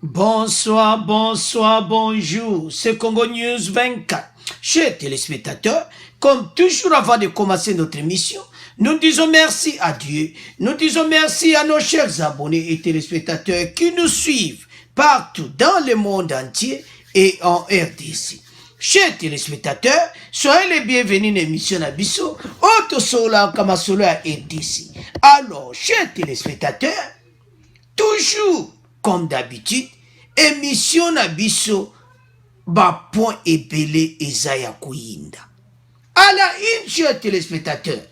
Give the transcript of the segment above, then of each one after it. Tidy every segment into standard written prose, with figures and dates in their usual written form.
Bonsoir, bonsoir, bonjour. C'est Congo News 24. Chers téléspectateurs, comme toujours avant de commencer notre émission, nous disons merci à Dieu. Nous disons merci à nos chers abonnés et téléspectateurs qui nous suivent partout dans le monde entier et en RDC. Chers téléspectateurs, soyez les bienvenus à l'émission Nabiso, Autosola Kamasola RDC. Alors, chers téléspectateurs, toujours comme d'habitude, émission Nabiso, ba point épelé Ezaya Kouyinda. À la une, chers téléspectateurs,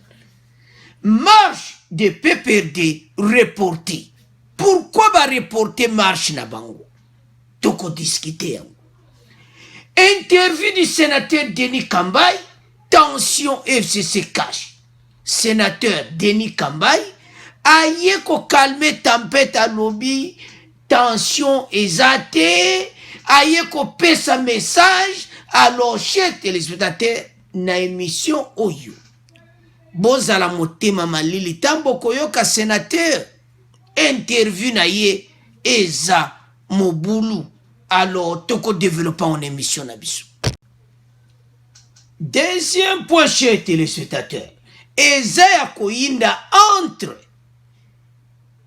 marche de PPRD reportée. Pourquoi va reporter marche na bango? Toko discuter. Interview du sénateur Denis Kambay, tension FCC cash. Sénateur Denis Kambay, aye ko calmer tempête à lobby, tension exatée, aye ko pesa message, alors chers téléspectateurs, na émission Oyo. Bozala motema malili tambo koyoka sénateur, interview na ye, eza mobulu. Alors, toko développant en émission Nabiso. Deuxième point, chers téléspectateurs, Ezaya Koyinda entre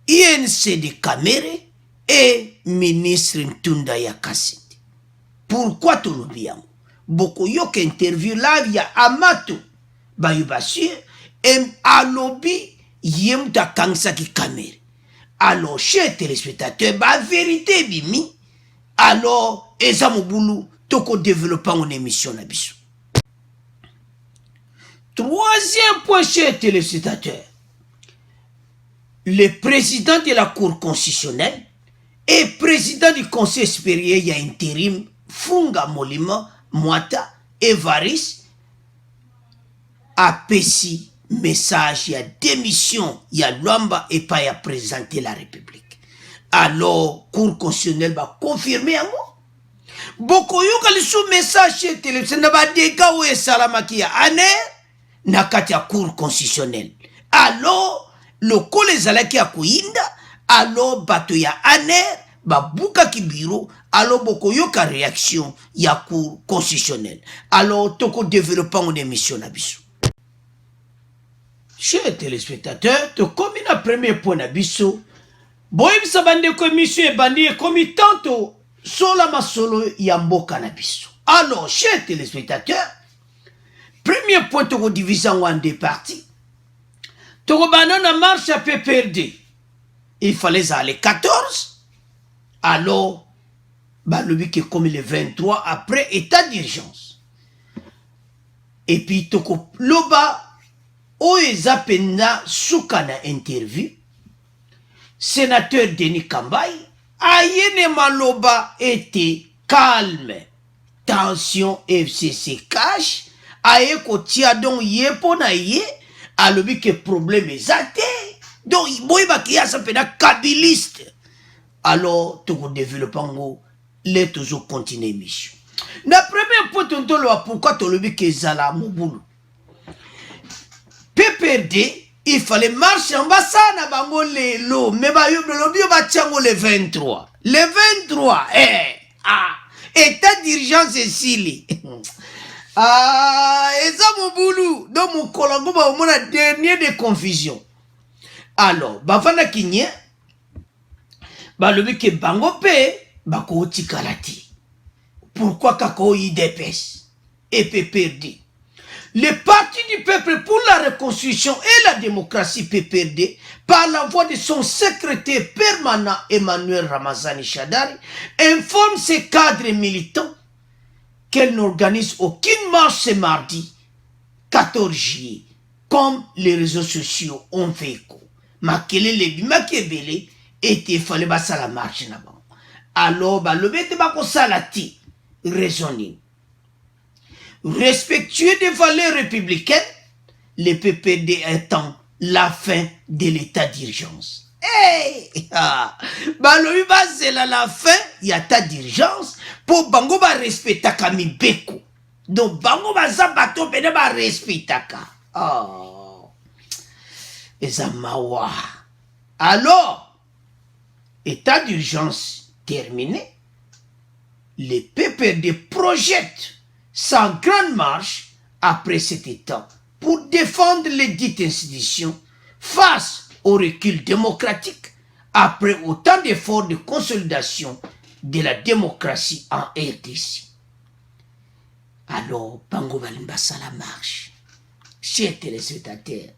INC de Kamere et ministre Ntunda Yakasite. Pourquoi tout le bien? Beaucoup yok interview là via Amato Bayubasir et Alobi Yemta Kangsaki Kamere. Alors, chers téléspectateurs, la vérité bimi. Alors, eza mobulu toko développant en émission Nabiso. Troisième point, chers téléspectateurs, le président de la Cour constitutionnelle et président du Conseil supérieur y a intérim Funga Molima Mwata Evaris a péci message y a démission y a Luamba et pas y a présenté la République. Alors, Cour constitutionnelle va confirmer à moi. Beaucoup yoka le sous message chez télévision n'a pas dégâts ou salamaki ya ane nakati ya Cour constitutionnelle. Alors, le col les alaki ya Koyinda, alors bato ya ane ba buka ki bureau, alors beaucoup yoka réaction ya Cour constitutionnelle. Alors, toko développant une émission Nabiso. Chers téléspectateurs, to comme un premier point Nabiso. Boyebisa bande ko émission et bandi komi tanto sola masolo ya mboka na biso. Alors, chers téléspectateurs, premier point toko division en deux parties. Toko banana marche à PPRD. Il fallait aller 14. Alors, balobi qui comme le 23 après état d'urgence. Et puis toko loba oeza penda sukana interview. Sénateur Denis Kambay, ayene maloba était calme. Tension FCC cash, aye ko tia don ye pona ye, alobi que problème exacté. Donc, boy baki ya sapena kabiliste. Alors, tout le développement, les toujours continuer mission. La première point, pourquoi tu le que zala mobulu. PPRD, il fallait marcher en bas na bango lelo, mais ba yo le 23. Le 23, état d'urgence ici. Eza mobulu, donc mon kolongo ba omona dernier de confusion. Alors, bavana kinye, ba lobi ke bango pe, ba ko tikalati. Pourquoi kako IDPS et PPRD? Le Parti du peuple pour la reconstruction et la démocratie PPRD, par la voix de son secrétaire permanent Emmanuel Ramazani Shadari, informe ses cadres militants qu'elle n'organise aucune marche ce mardi 14 juillet, comme les réseaux sociaux ont fait écho. Makele lebi makebele était fallait basa la marche là-bas. Alors, le bête bako salati raisonner. Respectueux des valeurs républicaines, le PPD attend la fin de l'état d'urgence. Hey! C'est la fin, il y a état d'urgence pour bango ba respecta kami beko. Donc bango ba zabato bene ba respecta ka. Oh. Ezamawa. Alors, état d'urgence terminé, les PPRD projettent sa grande marche après cet état pour défendre les dites institutions face au recul démocratique après autant d'efforts de consolidation de la démocratie en RDC. Alors, Bango Balimbasa la marche. Chers téléspectateurs,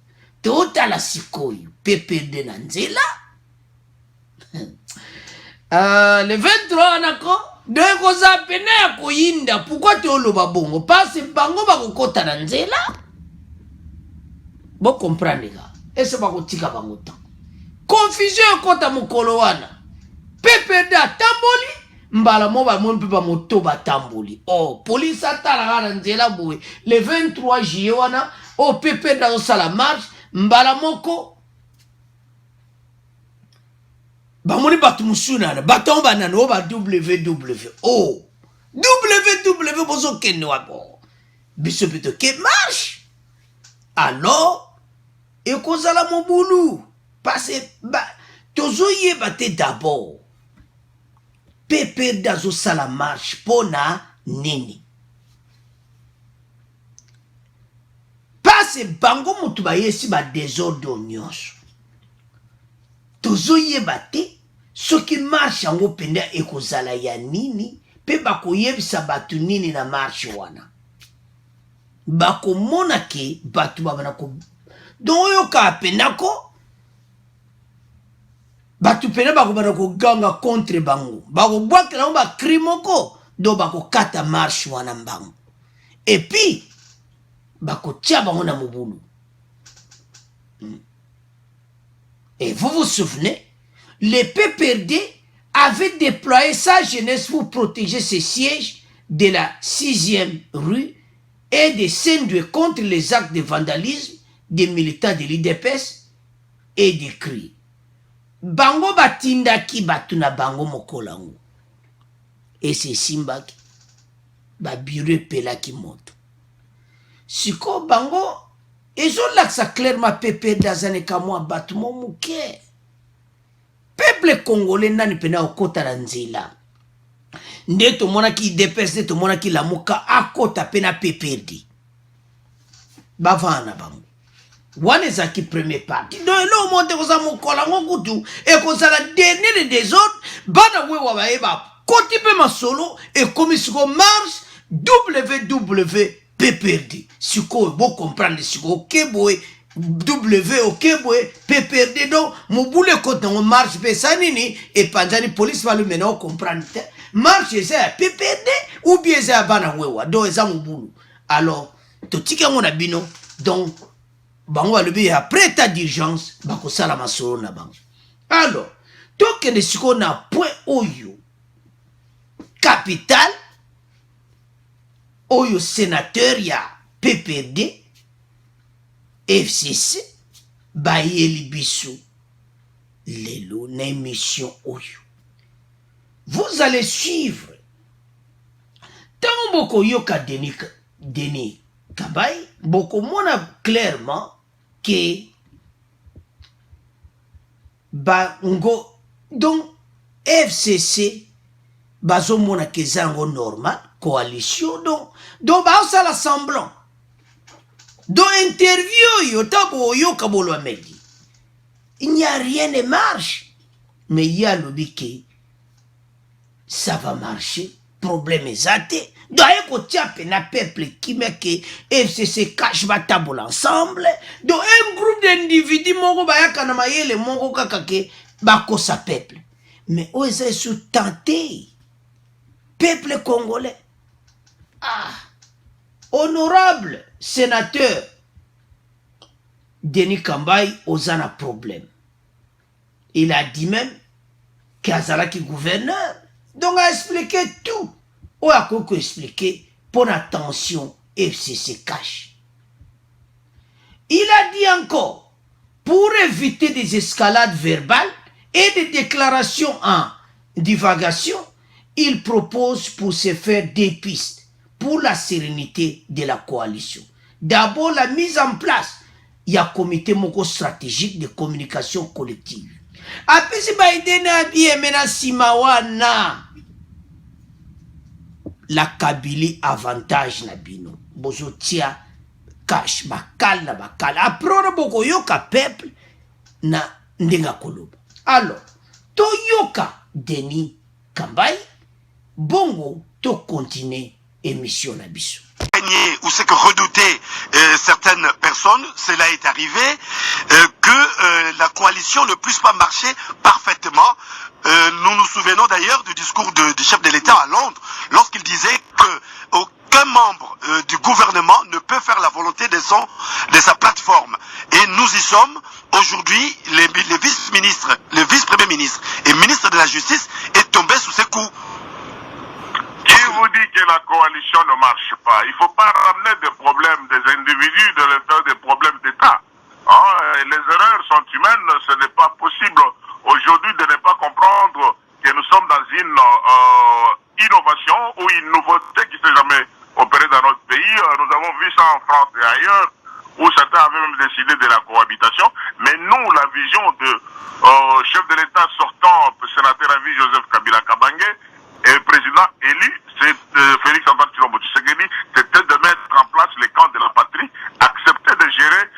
tout à la sikoyo, PPRD Nanzela. Le 23 nako, de koza pene ya koyinda, pourquoi te oloba bongo? Parce que Bango bakokota Nanzela. Bon comprendre ga. Et c'est bakotika bango temps. Confusion kota mukolo wana. PPRD tamboli. Mbala moba mon pepa motoba tamboli. Oh, police atala gana nzela boue. Le 23 juillet wana, oh PPRD dans sa marche, mbala moko. Bamoni batu musuna na, baton banana oba WW. Oh, WW bozo kenne wabo. Biso pito ke marche. Alors, et kozala mobulu. Parce que, tozo ye bate d'abord. PPRD azo sala marche pona nini. Parce que bango mutu ba yesi ba désordre nyonso. Tozo ye bate soki marche yango penda ekozala ya nini pe bako yebisa batu nini na marche wana. Bako mona ke batu babana ko donc yo ka penda ko batu pena bako bana ko ganga contre bango. Bako bwake na ba krimoko do bako kata marche wana mbango. Et puis bako tia bango na mobulu. Et vous vous souvenez, les PPRD avaient déployé sa jeunesse pour protéger ses sièges de la 6e rue et des scènes contre les actes de vandalisme des militants de l'IDPS et des cris. Bango batindaki batuna bango mokolango. Et c'est Simbaki. Ba bure pelaki moto. Siko bango, ils ont l'accès clairement pépé dans un écamou bâtiment mouké. Peuple congolais nani pena okota na nzela. Nde to mona ki IDPS, nde to mona ki lamuka akota pena PPRD. Bavana bango. Wane zaki premier parti. Donc là monte koza mokola ngokutu et koza la dernière des autres bana we wa baeba. Koti pe masolo et comme siko marche WWPPRD. Siko bo comprendre siko keboe W okeboe PPRD donc mobule kote on marche pe sanini et panjani police va le mener comprendre. Marche c'est PPRD ou bien c'est bana wewa donc ça mobulu. Alors to tika ngona bino donc bango alobi après état d'urgence bako sala masolo na bango. Alors donc ne siko na point oyo capital oyo sénateur ya PPRD FCC bayeli biso lelo na émission oyo. Vous allez suivre tant boko yoka Denis Kabay boko mona clairement que bango donc FCC bazo mona ke zango normal coalition donc ba ça l'assemblant donc interview yo tabo yo kabolo ameli il n'y a rien ne marche mais il y a le que ça va marcher problème exact donc il y a un peuple qui met que FCC cache ba table ensemble donc un groupe d'individus moko ba yakana mayele moko kaka ke bako sa peuple mais on est sous tenté peuple congolais. Ah, honorable sénateur Denis Kabay osana problème. Il a dit même qu'Azalaki gouverneur. Donc a expliqué tout. Ou a quoi expliquer pour attention FCC cache. Il a dit encore, pour éviter des escalades verbales et des déclarations en divagation, il propose pour se faire des pistes pour la sérénité de la coalition. D'abord, la mise en place, il y a un comité moko stratégique de communication collective. apesi baide na bien mena nsima wana la Kabylie avantage na bino bozotia cash bakala na bakala apres wana bokoyoka peuple na ndenga koloba. Alors toyoka Denis Kambai bongo to continuer émission na biso. Ou c'est que redouter certaines personnes, cela est arrivé, que la coalition ne puisse pas marcher parfaitement. Nous nous souvenons d'ailleurs du discours du chef de l'État à Londres, lorsqu'il disait que aucun membre du gouvernement ne peut faire la volonté de sa plateforme. Et nous y sommes. Aujourd'hui, les vice-ministres, le vice-premier ministre et ministre de la Justice est tombé sous ses coups. Qui vous dit que la coalition ne marche pas? Il ne faut pas ramener des problèmes des individus, de les faire des problèmes d'État. Hein? Les erreurs sont humaines, ce n'est pas possible aujourd'hui de ne pas comprendre que nous sommes dans une innovation ou une nouveauté qui ne s'est jamais opérée dans notre pays. Nous avons vu ça en France et ailleurs, où certains avaient même décidé de la cohabitation. Mais nous, la vision de chef de l'État sortant, sénateur à vie Joseph Kabila Kabange, et le président élu, c'est Félix Antoine Tshilombo Tshisekedi, c'était de mettre en place les camps de la patrie, accepter de gérer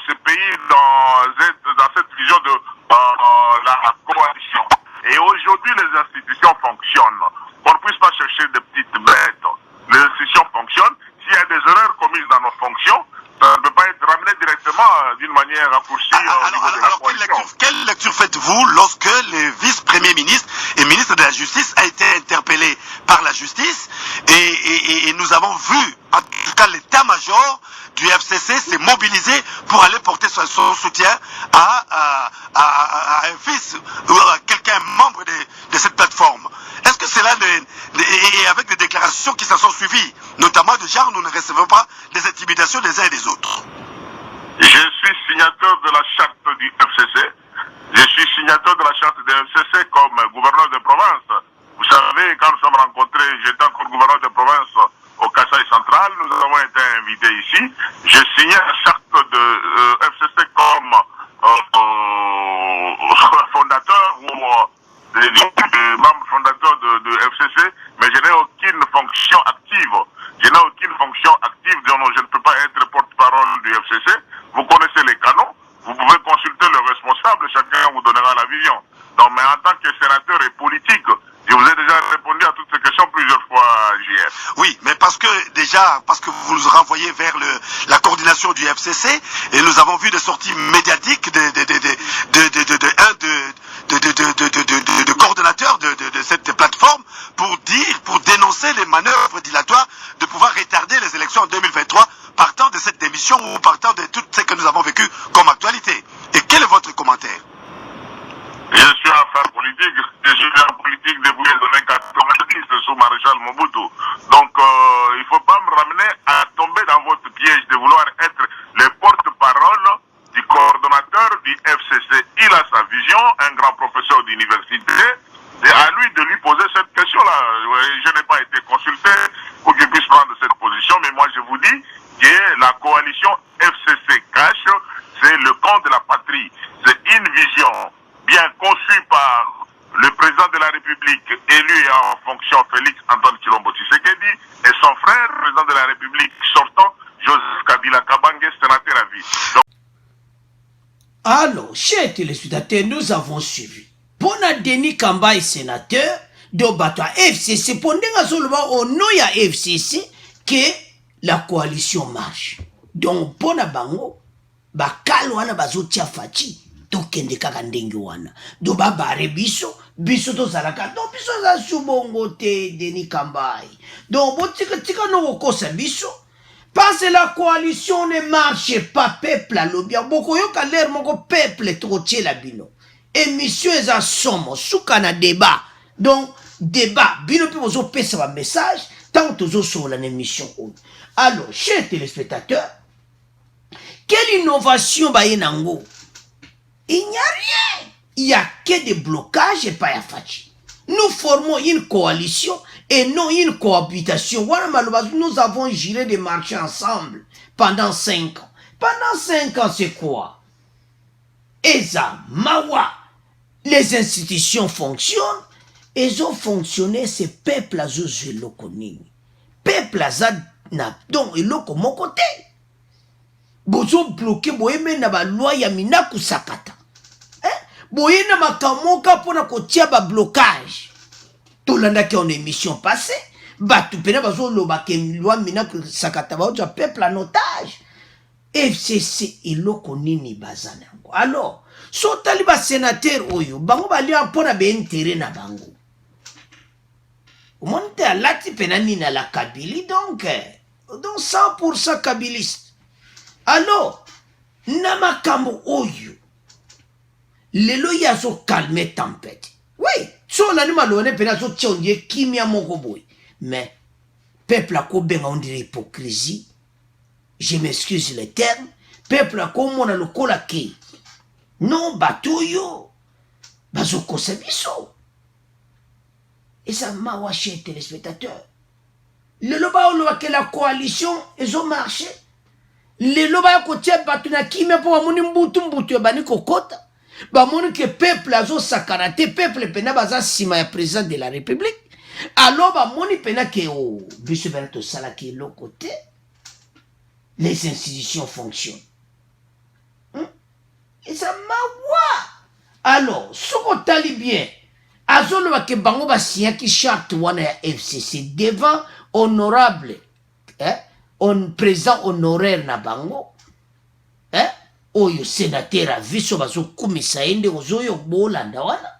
ce pays dans cette vision de la coalition. Et aujourd'hui, les institutions fonctionnent. On ne puisse pas chercher des petites bêtes. Les institutions fonctionnent. S'il y a des erreurs commises dans nos fonctions, ça ne peut pas être ramené directement d'une manière raccourcie au niveau de la coalition. Quelle lecture faites-vous lorsque le vice-premier ministre et ministre de la Justice a été interpellé par la justice et nous avons vu, en tout cas l'état-major du FCC s'est mobilisé pour aller porter son soutien à un fils ou à quelqu'un membre de cette plateforme. Est-ce que cela, et avec des déclarations qui s'en sont suivies, notamment de genre nous ne recevons pas des intimidations des uns et des autres? Je suis signateur de la charte du FCC. Je suis signateur de la charte du FCC comme gouverneur de province. Vous savez, quand nous sommes rencontrés, j'étais encore gouverneur de province au Kasaï central. Nous avons été invités ici. J'ai signé la charte de FCC comme fondateur ou membre fondateur de FCC, mais je n'ai aucune fonction active. Je n'ai aucune fonction active, donc je ne peux pas être porte-parole du FCC. Vous connaissez les canaux, vous pouvez consulter le responsable, chacun vous donnera la vision. Donc, mais en tant que sénateur et politique, je vous ai déjà répondu à toutes ces questions plusieurs fois, JF. Oui, mais parce que vous nous renvoyez vers la coordination du FCC, et nous avons vu des sorties médiatiques de coordonnateurs de cette plateforme pour dénoncer les manœuvres dilatoires de pouvoir retarder les élections en 2023 partant de cette démission ou partant de tout ce que nous avons vécu comme actualité. Et quel est votre commentaire? Je suis en affaires politiques, je suis en politique depuis les années 90 sous Maréchal Mobutu. Donc il ne faut pas me ramener à tomber dans votre piège de vouloir être le porte-parole du coordonnateur du FCC. Il a sa vision, un grand professeur d'université. C'est à lui de lui poser cette question-là. Je n'ai pas été consulté pour qu'il puisse prendre cette position, mais moi je vous dis que la coalition FCC cash, c'est le camp de la patrie. C'est une vision bien conçue par le président de la République élu et en fonction Félix Antoine Tshilombo Tshisekedi et son frère, président de la République sortant, Joseph Kabila Kabange, sénateur à vie. Alors, chers téléspectateurs, nous avons suivi. Pona Denis Kambai, sénateur, de Batwa FCC, pendant seulement au nom de FCC, que la coalition marche. Donc, pona bango, bakal wana bazotia fachi, tokende kaka ndenge wana. Do babare biso to zalaka, donc biso za subongo te Denis Kambai. Donc, botika no kosa biso, parce que la coalition ne marche pas, peuple à l'obia. Boko yoka l'air moko peuple trotier la bino. Émission est à somme, souka na débat. Donc, débat, bino pi bozo pesa ba message, tant tozo sur l'émission. Alors, chers téléspectateurs, quelle innovation ba yenango? Il n'y a rien. Il n'y a que des blocages et pas yafachi. Nous formons une coalition et non une cohabitation. Nous avons géré des marchés ensemble pendant 5 ans. Pendant 5 ans, c'est quoi? Eza, Mawa, les institutions fonctionnent, elles ont fonctionné, ces peuples azo eloko nini. Peuple aza na donc eloko moko te. Bozo bloqué boyeme na ba loi ya minaku sakata. Boye na makamoka pona kotia ba blocage. Tolanda ki en émission passée, batu pena bazo loba ke loi minaku sakata ba oja peuple en otage. FCC eloko nini bazanango. Alors, so taliba sénateur oyo, bango bali pona be intérêt na bango. Monte à lati penani na la Kabylie donc 100% kabiliste. Alors, namakambo oyo, lelo yazo calmer tempête. Oui, so la nima lone pena zo tchondie kimia moko boy. Mais, peuple a ko benga on dirait hypocrisie. Je m'excuse le terme. Peuple a ko mona lokola ke. Non, batoyo, bazo kosebiso. Et ça m'a waché téléspectateurs. Le loba ou que la coalition, ils ont marché. Le loba côté batuna qui me pour amoni mbutu bani kokota. Ba moni que peuple azo sakarate peuple pena baza sima ya président de la République. Alors ba moni pena que o biso benato sala ki l'autre côté. Les institutions fonctionnent. Et ça m'a wa. Alors, ce qu'on tali bien. Azolo wa ke bango ba siya ki charte wana ya FCC devant honorable on président honoraire na bango oyo sénateur a viso bazo kumisa ende ozoyo bolanda wana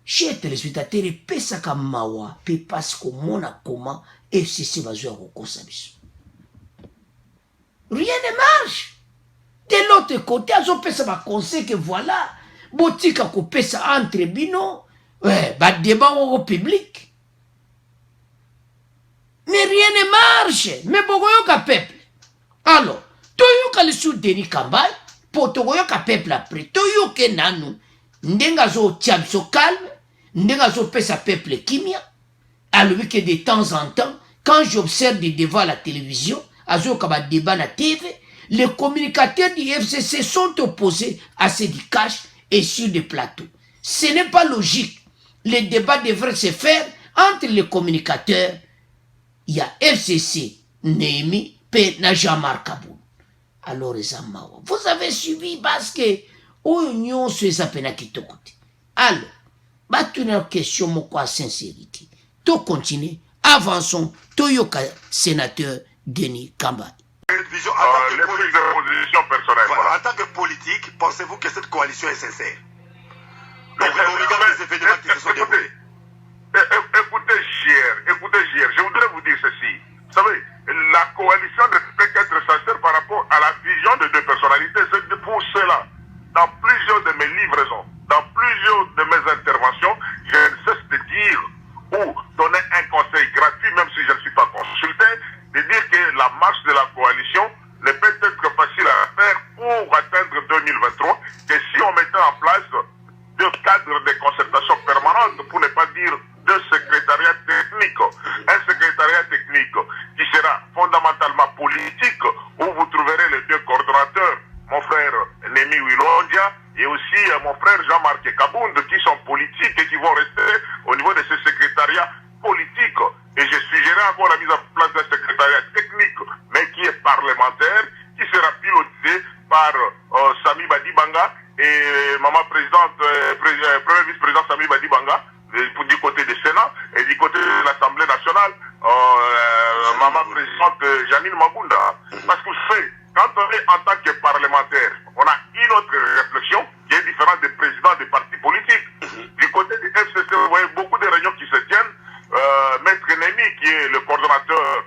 chez téléspectateur pesa ka mawa pe parce que mona comment FCC bazo ya kokosa biso rien ne marche de l'autre côté azo pesa ba conseil que voilà botika ko pesa entre bino ba débat au public. Mais rien ne marche. Mais bogoyoka peuple. Alors, toyoka le sous Denis Kambay, potogoyoka peuple après. Toyoke nanu. Ndenga zo tiabso calme. Ndenga zo pesa peuple kimia. Alors que de temps en temps, quand j'observe des débats à la télévision, azo kaba débat na TV, les communicateurs du FCC sont opposés à ces du cash et sur des plateaux. Ce n'est pas logique. Les débats devraient se faire entre les communicateurs. Il y a FCC, Némi, P. Jean-Marc Kaboul. Alors, vous avez suivi parce que Oignon se sapena qui te côté. Alors, une question, mon quoi, sincérité. To continue, avançons, Toyoka, sénateur Denis Kambay. En tant que politique, pensez-vous que cette coalition est sincère? Donc, on regarde les événements qui se sont déroulés. Écoutez, cher, je voudrais vous dire ceci. Vous savez, la coalition ne peut qu'être sincère par rapport à la vision de deux personnalités. C'est pour cela, dans plusieurs de mes livraisons, dans plusieurs de mes interventions, je ne cesse de dire ou donner un conseil gratuit, même si je ne suis pas consulté, de dire que la marche de la coalition ne peut être facile à faire pour atteindre 2023, que si on mettait en place deux cadres de concertation permanente, pour ne pas dire deux secrétariats techniques. Un secrétariat technique qui sera fondamentalement politique, où vous trouverez les deux coordonnateurs, mon frère Némi Wilondia et aussi mon frère Jean-Marc Kabound, qui sont politiques et qui vont rester au niveau de ce secrétariat politique. Et je suggérerai encore la mise en place d'un secrétariat technique, mais qui est parlementaire, qui sera piloté par Sami Badibanga et maman présidente, premier vice-président Sami Badibanga, du côté du Sénat, et du côté de l'Assemblée nationale, maman présidente Janine Magunda. Parce que vous savez, quand on est en tant que parlementaire, on a une autre réflexion qui est différente des présidents des partis politiques. Du côté du FCC, vous voyez beaucoup de réunions qui se tiennent. Maître Némi, qui est le coordonnateur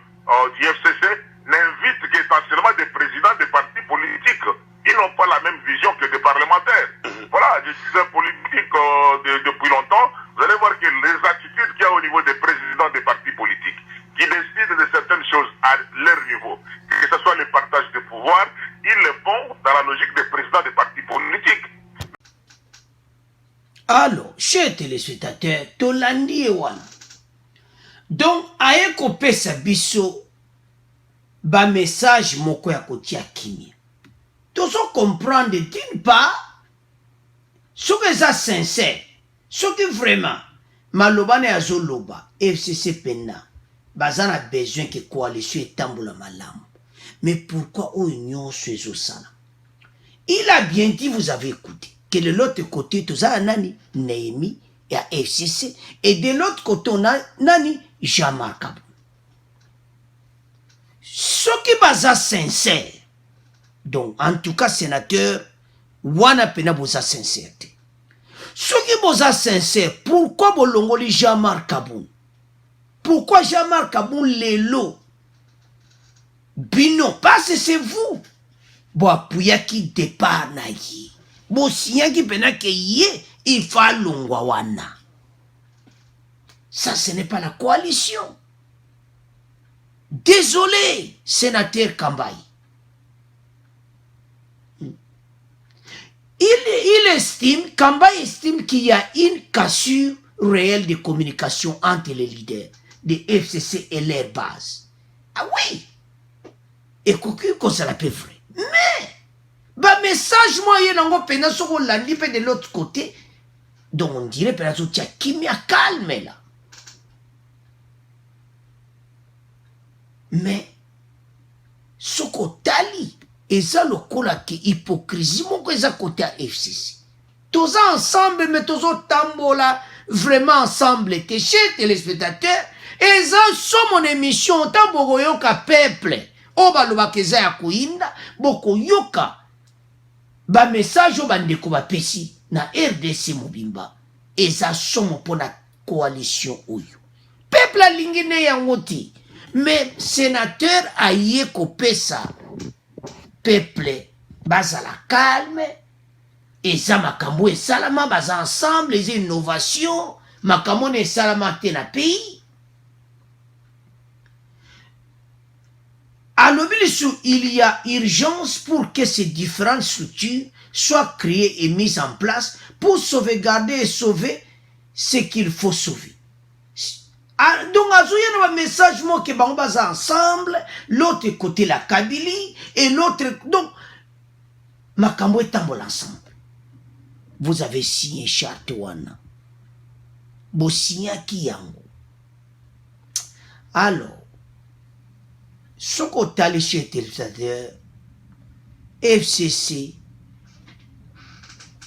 du FCC, n'invite qu'essentiellement des présidents des partis politiques. Ils n'ont pas la même vision que des parlementaires. Voilà, je suis un politique depuis longtemps. Vous allez voir que les attitudes qu'il y a au niveau des présidents des partis politiques, qui décident de certaines choses à leur niveau, que ce soit le partage de pouvoir, ils le font dans la logique des présidents des partis politiques. Alors, chers téléspectateurs, Tolandi et Wana. Donc, aye kopé sa biso, ba message moko ya kotia kimia. Tozo comprendre d'une part, Ce que ça sincère, ce que vraiment, maloba ne azoloba, FCC pena, bazan a besoin que coalition est tamboula malam. Mais pourquoi au union sur ça? Il a bien dit, vous avez écouté, que de l'autre côté, tout ça, Nani, Néhémie, et à FCC, et de l'autre côté, on a Nani, Jean-Marc Kabou. Ce qui est sincère, donc, en tout cas, sénateur, wana pena boza sincérité. Ce qui est sincère, pourquoi bolongoli Jean-Marc Kabou? Pourquoi Jean-Marc Kabou l'élo? Bino, parce que c'est vous. Bo apuya qui départ na yi. Bo siya qui pena ke yé, il fa longwa wana. Ça, ce n'est pas la coalition. Désolé, sénateur Kambaï. Il estime, Kambaï estime qu'il y a une cassure réelle de communication entre les leaders de FCC et leur base. Ah oui! Et qu'on ça la peut vrai. Mais, bah message moi y nango pena soko landi pe de l'autre côté. Donc on dirait pena so tia kimia calme là. Mais soko tali et ça le kola ki hypocrisie mon que ça côté à FCC. Tous ensemble mais tous tambola vraiment ensemble tes chers téléspectateurs et ça sur mon émission tambogo yoka peuple. Oba loba keza ya kuinda boko yoka ba message oba ndeko ba pesi na RDC mobimba eza somo pona coalition oyo peuple alingine yango te mais sénateur aye kopesa peuple bazala calme eza makambo esalama baza ensemble les innovations makambo ne esalama te na pays. À l'obligation, il y a urgence pour que ces différentes structures soient créées et mises en place pour sauvegarder et sauver ce qu'il faut sauver. Donc, il y a un message que on va ensemble, l'autre côté la Kabylie et l'autre. Donc, Makambo est ensemble. Vous avez signé charte wana. Vous signez qui yango. Alors, ce qu'on a chez téléspectateurs, FCC,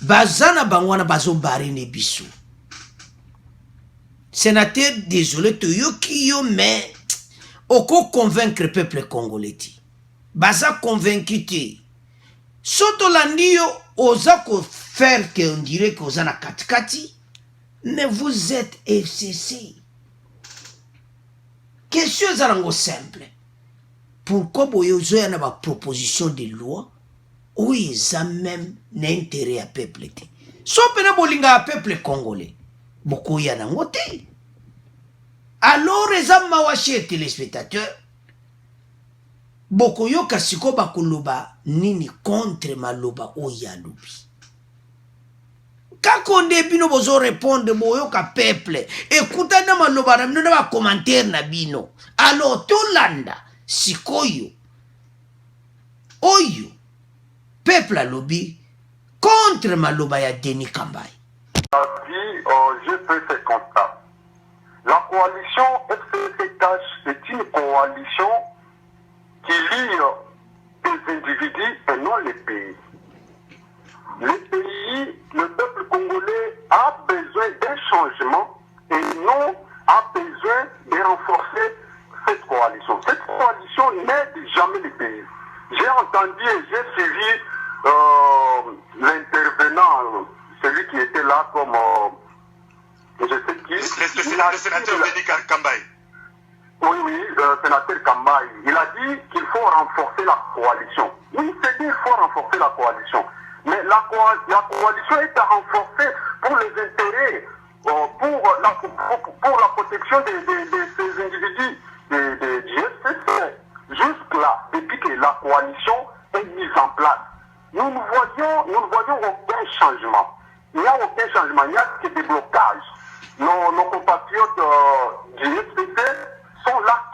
bazana bangwana bazo barine biso. Sénateur, désolé, to yoki yo, mais oko convaincre le peuple congolais. Baza convaincu te. Soto landi yo, oza ko faire que on dirait que oza na katikati, mais vous êtes FCC. Question zarango simple. Pourquoi boyozo y a une proposition de loi où ils ont même l'intérêt à peuple? So pena bolinga à peuple congolais. Beaucoup y a un côté. Alors les amawashi téléspectateurs. Beaucoup yo kasiko bakuluba nini contre maloba oya lubi. Quand on bino bozo répondre boyo ka peuple. Écoutez na maloba na bino na commentaire na bino. Alors tout landa. Sikoyo, oyo, peuple à lobby contre maloba ya Denis Kambaï. Je fais ces constats. La coalition FCC-CACH est une coalition qui lie les individus et non les pays. Le pays, le peuple congolais a besoin d'un changement et non a besoin de renforcer cette coalition. Cette coalition n'aide jamais les pays. J'ai entendu et j'ai suivi l'intervenant, celui qui était là comme je sais qui. Le sénateur Denis Kambaï. Oui, le sénateur Kambaï. Il a dit qu'il faut renforcer la coalition. Oui, c'est dit qu'il faut renforcer la coalition. Mais la coalition est à renforcer pour les intérêts, pour la protection de ces individus. Jusque-là, depuis que la coalition est mise en place, nous ne voyons aucun changement. Il n'y a aucun changement, il n'y a que des blocages. Nos compatriotes du SPC sont là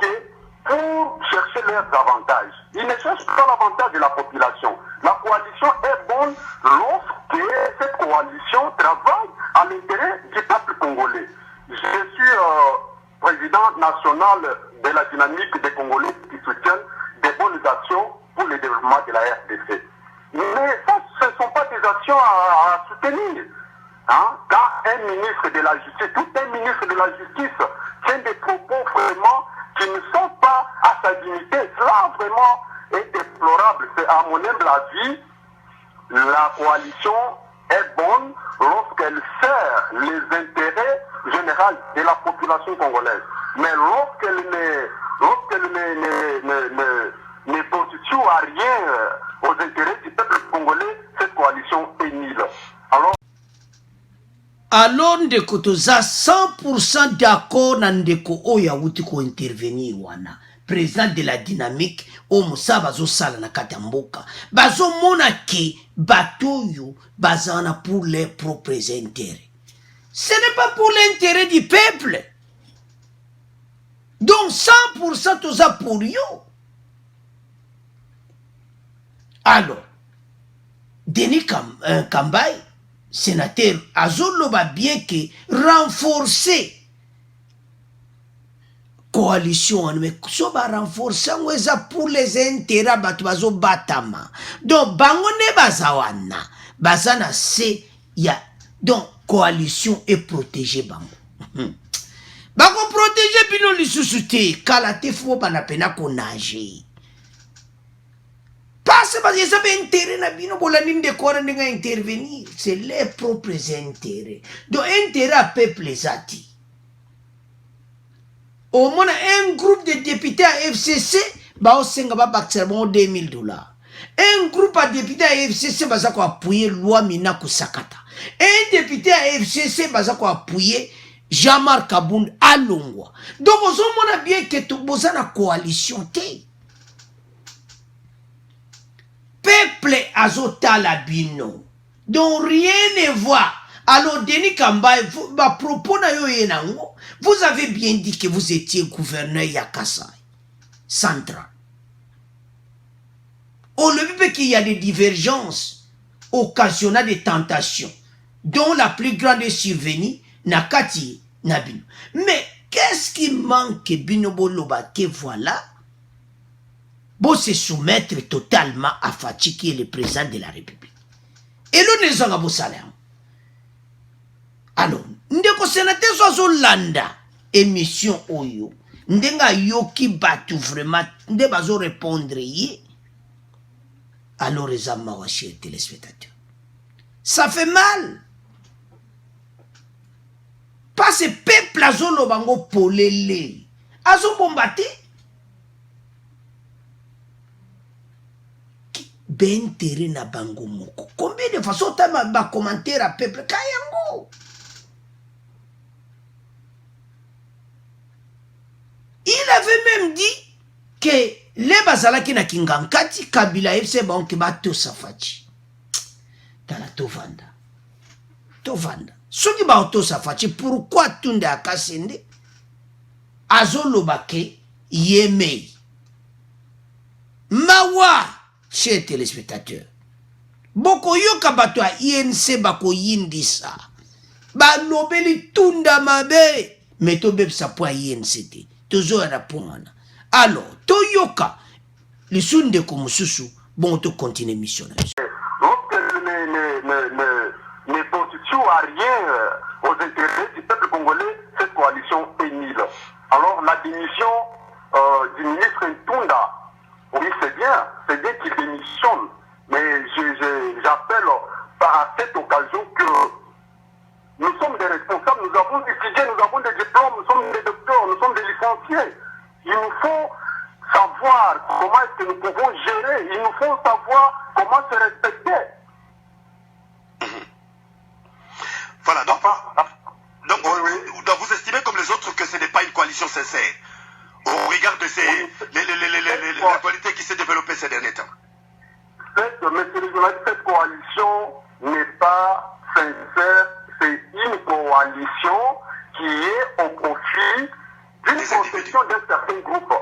pour chercher leurs avantages. Ils ne cherchent pas l'avantage de la population. La coalition est bonne lorsque cette coalition travaille à l'intérêt du peuple congolais. Je suis président national de la dynamique des Congolais qui soutiennent des bonnes actions pour le développement de la RDC. Mais ça, ce ne sont pas des actions à soutenir. Hein? Quand un ministre de la Justice, tout un ministre de la Justice tient des propos vraiment qui ne sont pas à sa dignité, cela vraiment est déplorable. C'est à mon humble avis, la coalition est bonne lorsqu'elle sert les intérêts généraux de la population congolaise. Mais lorsqu'elle ne constitue à rien aux intérêts du peuple congolais, cette coalition est nulle. Alors ndeko toza 100% d'accord na ndeko oya wuti ko intervenir wana président de la dynamique o musa bazo sala na katamboka bazo mona ke batoyo bazana pour les propres intérêts. Ce n'est pas pour l'intérêt du peuple. Donc 100% toza pour yo. Alors Denis Kambai sénateur azoloba bien que renforcer coalition mais so ba renforcer ngweza pour les intérêts batu bazo batama donc bango ne bazawana bazana se ya donc coalition est protégée bango bango protéger bino lisusu te kala te fo bana pena ko nager parce que ça fait intérêt na bino bolani ndekora ndinga intervenir, c'est les propres intérêts. Donc intérêt à peuple zati. Au moins un groupe de députés à FCC ba osenga ba bakser bon $2000. Un groupe de députés à FCC baza ko appuyer loi mina kusakata. Un député à FCC baza ko appuyer Jean-Marc Kabound alongwa. Donc on mona bien que to boza na coalition te. Peuple azota la bino. Donc rien ne voit. Alors Denis Kambai, propos na yo yenango, vous avez bien dit que vous étiez gouverneur Yakasai central. On le veut qu'il y a des divergences occasionnant des tentations, dont la plus grande est survenue Nakati Nabino. Mais qu'est-ce qui manque Binobo Lobake voilà? Bon se soumettre totalement à Fachi qui est le président de la République. Et l'on est en Abou-Salem. Alors, ndeko sénateur sozo landa émission oyo. Ndenga yoki batu vraiment, nde bazo répondre yé. Alors, les amas, chers téléspectateurs. Ça fait mal. Parce que peuple azolo bango polele. Azo bombate. Ben terre na bango moko. Combien de façons tu as commentaire à peuple kayango? Il avait même dit que les bazalaki na kingankati Kabila FC banque bato safachi. Tala tovanda. Tovanda. Soki ba auto safachi pourquoi tunde akasende? Azolobake yemei. Mawa chers téléspectateurs, boko yoka bato a INC bako yindisa ba nobeli tunda mabe meto beb sa po INC te tozo na pona. Alors to yoka le sunde ko mususu bon to continuer mission. Ne constitue à rien aux intérêts du peuple congolais, cette coalition est nulle. Alors la démission du ministre Ntunda, oui, c'est bien qu'il démissionne, mais j'appelle à cette occasion que nous sommes des responsables, nous avons étudié, nous avons des diplômes, nous sommes des docteurs, nous sommes des licenciés. Il nous faut savoir comment est-ce que nous pouvons gérer, il nous faut savoir comment se respecter. Voilà, donc vous estimez comme les autres que ce n'est pas une coalition sincère au regard de la qualité qui s'est développée ces derniers temps. Cette coalition n'est pas sincère, c'est une coalition qui est au profit d'une protection d'un certain groupe.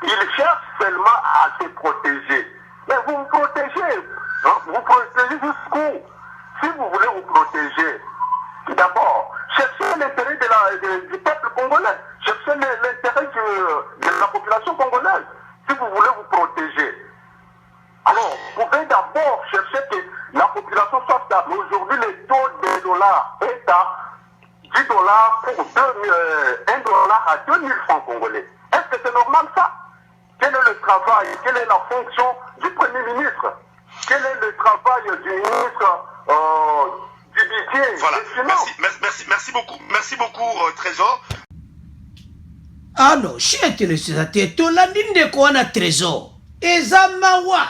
Ils cherchent seulement à se protéger. Mais vous vous protégez, hein? Vous protégez jusqu'où? si vous voulez vous protéger, d'abord, cherchez l'intérêt du peuple congolais, cherchez l'intérêt de la population congolaise. Si vous voulez vous protéger, alors vous pouvez d'abord chercher que la population soit stable. Aujourd'hui, le taux des dollars est à 10 dollars pour 1 dollar à 2000 francs congolais. Est-ce que c'est normal ça? Quel est le travail, quelle est la fonction du Premier ministre? Quel est le travail du ministre du budget? Voilà, merci beaucoup, Trésor. Alors, chers téléspectateurs, tolandi ndeko wana Trésor eza mawa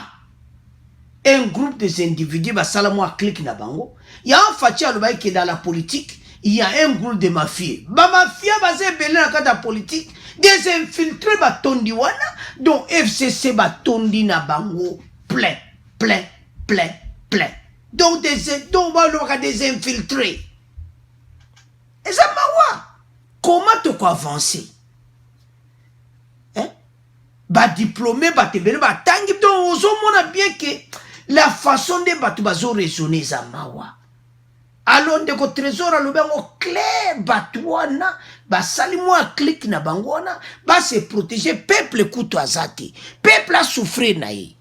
un groupe des individus basala mwa clique na bango ya fachi alobai ke dans la politique il y a un groupe de mafieux ba mafia baze belé na kata politique des infiltrés batondi wana donc FCC batondi na bango plein donc des infiltrés eza mawa comment te ko avancer ba diplômé ba tebele ba tangi donc ozomona bien que la façon de batu bazo raisonner za mawa alors ndeko Trésor alobengo clair batu wana basali mwa clique na bango wana ba se protéger peuple kutu azati peuple a souffrir na ye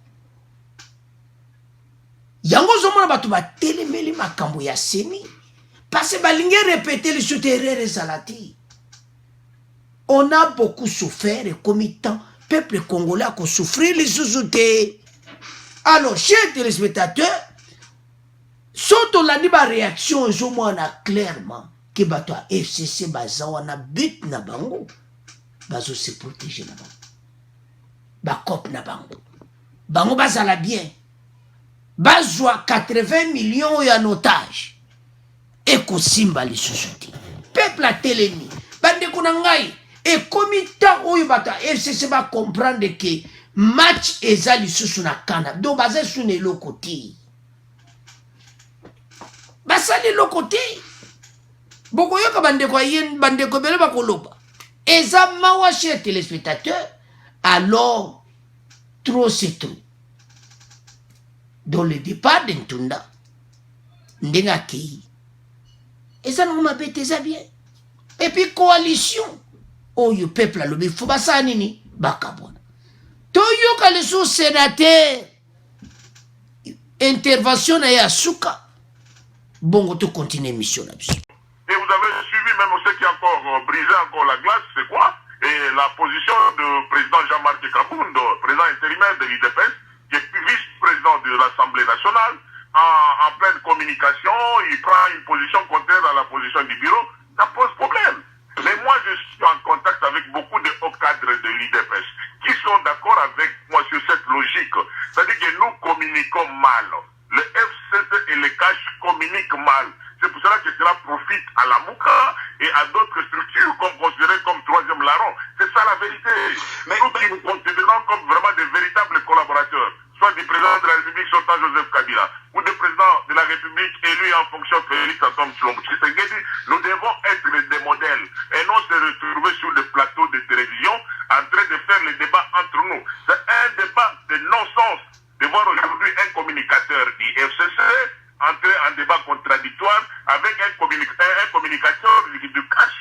yango ozomona batu ba telemeli makambo ya seni parce que balingi répéter les choses erreurs zalati on a beaucoup souffert et comme temps peuple congolais a souffrir les sous-outés. Alors, chers téléspectateurs, surtout la réaction, je vois clairement que bato FCC bazawana but na bango, bazo se protéger na bango, bakop na bango bazala bien, bazwa 80 millions en otage, et kosimba les sous-outés. Peuple a télémi, bande kunangai. Et comme tant oyo bata FCC va comprendre que match eza lisusu na kana donc baza sur ne lokoti basali lokoti boko yoka bandeko yen bandeko bele bakoloba eza mawa chers téléspectateurs alors trop c'est trop dans le départ d'Ntunda ndenga ki eza na mabete eza bien et puis coalition oyo peuple alobi fo basala nini bakabona toyoka leso sénateur intervention na ya suka bongo to continuer mission na biso. Et vous avez suivi même ce qui a encore brisé encore la glace, c'est quoi? Et la position du président Jean-Marc Kabound, président intérimaire de l'UDPS, qui est vice-président de l'Assemblée nationale, en pleine communication, il prend une position contraire à la position du bureau, ça pose problème. Mais moi, je suis en contact avec beaucoup de hauts cadres de l'UDPS qui sont d'accord avec moi sur cette logique. C'est-à-dire que nous communiquons mal. Le FCC et les cash communiquent mal. C'est pour cela que cela profite à la Mouka et à d'autres structures qu'on considère comme troisième larron. C'est ça la vérité. Mais nous qui nous considérons comme vraiment des véritables collaborateurs, soit du président de la République sortant Joseph Kabila, ou du président de la République élu en fonction Félix Antoine Tshilombo Tshisekedi, nous devons être des modèles et non se retrouver sur des plateaux de télévision en train de faire les débats entre nous. C'est un débat de non-sens de voir aujourd'hui un communicateur du FCC entrer en débat contradictoire avec un communicateur du cash.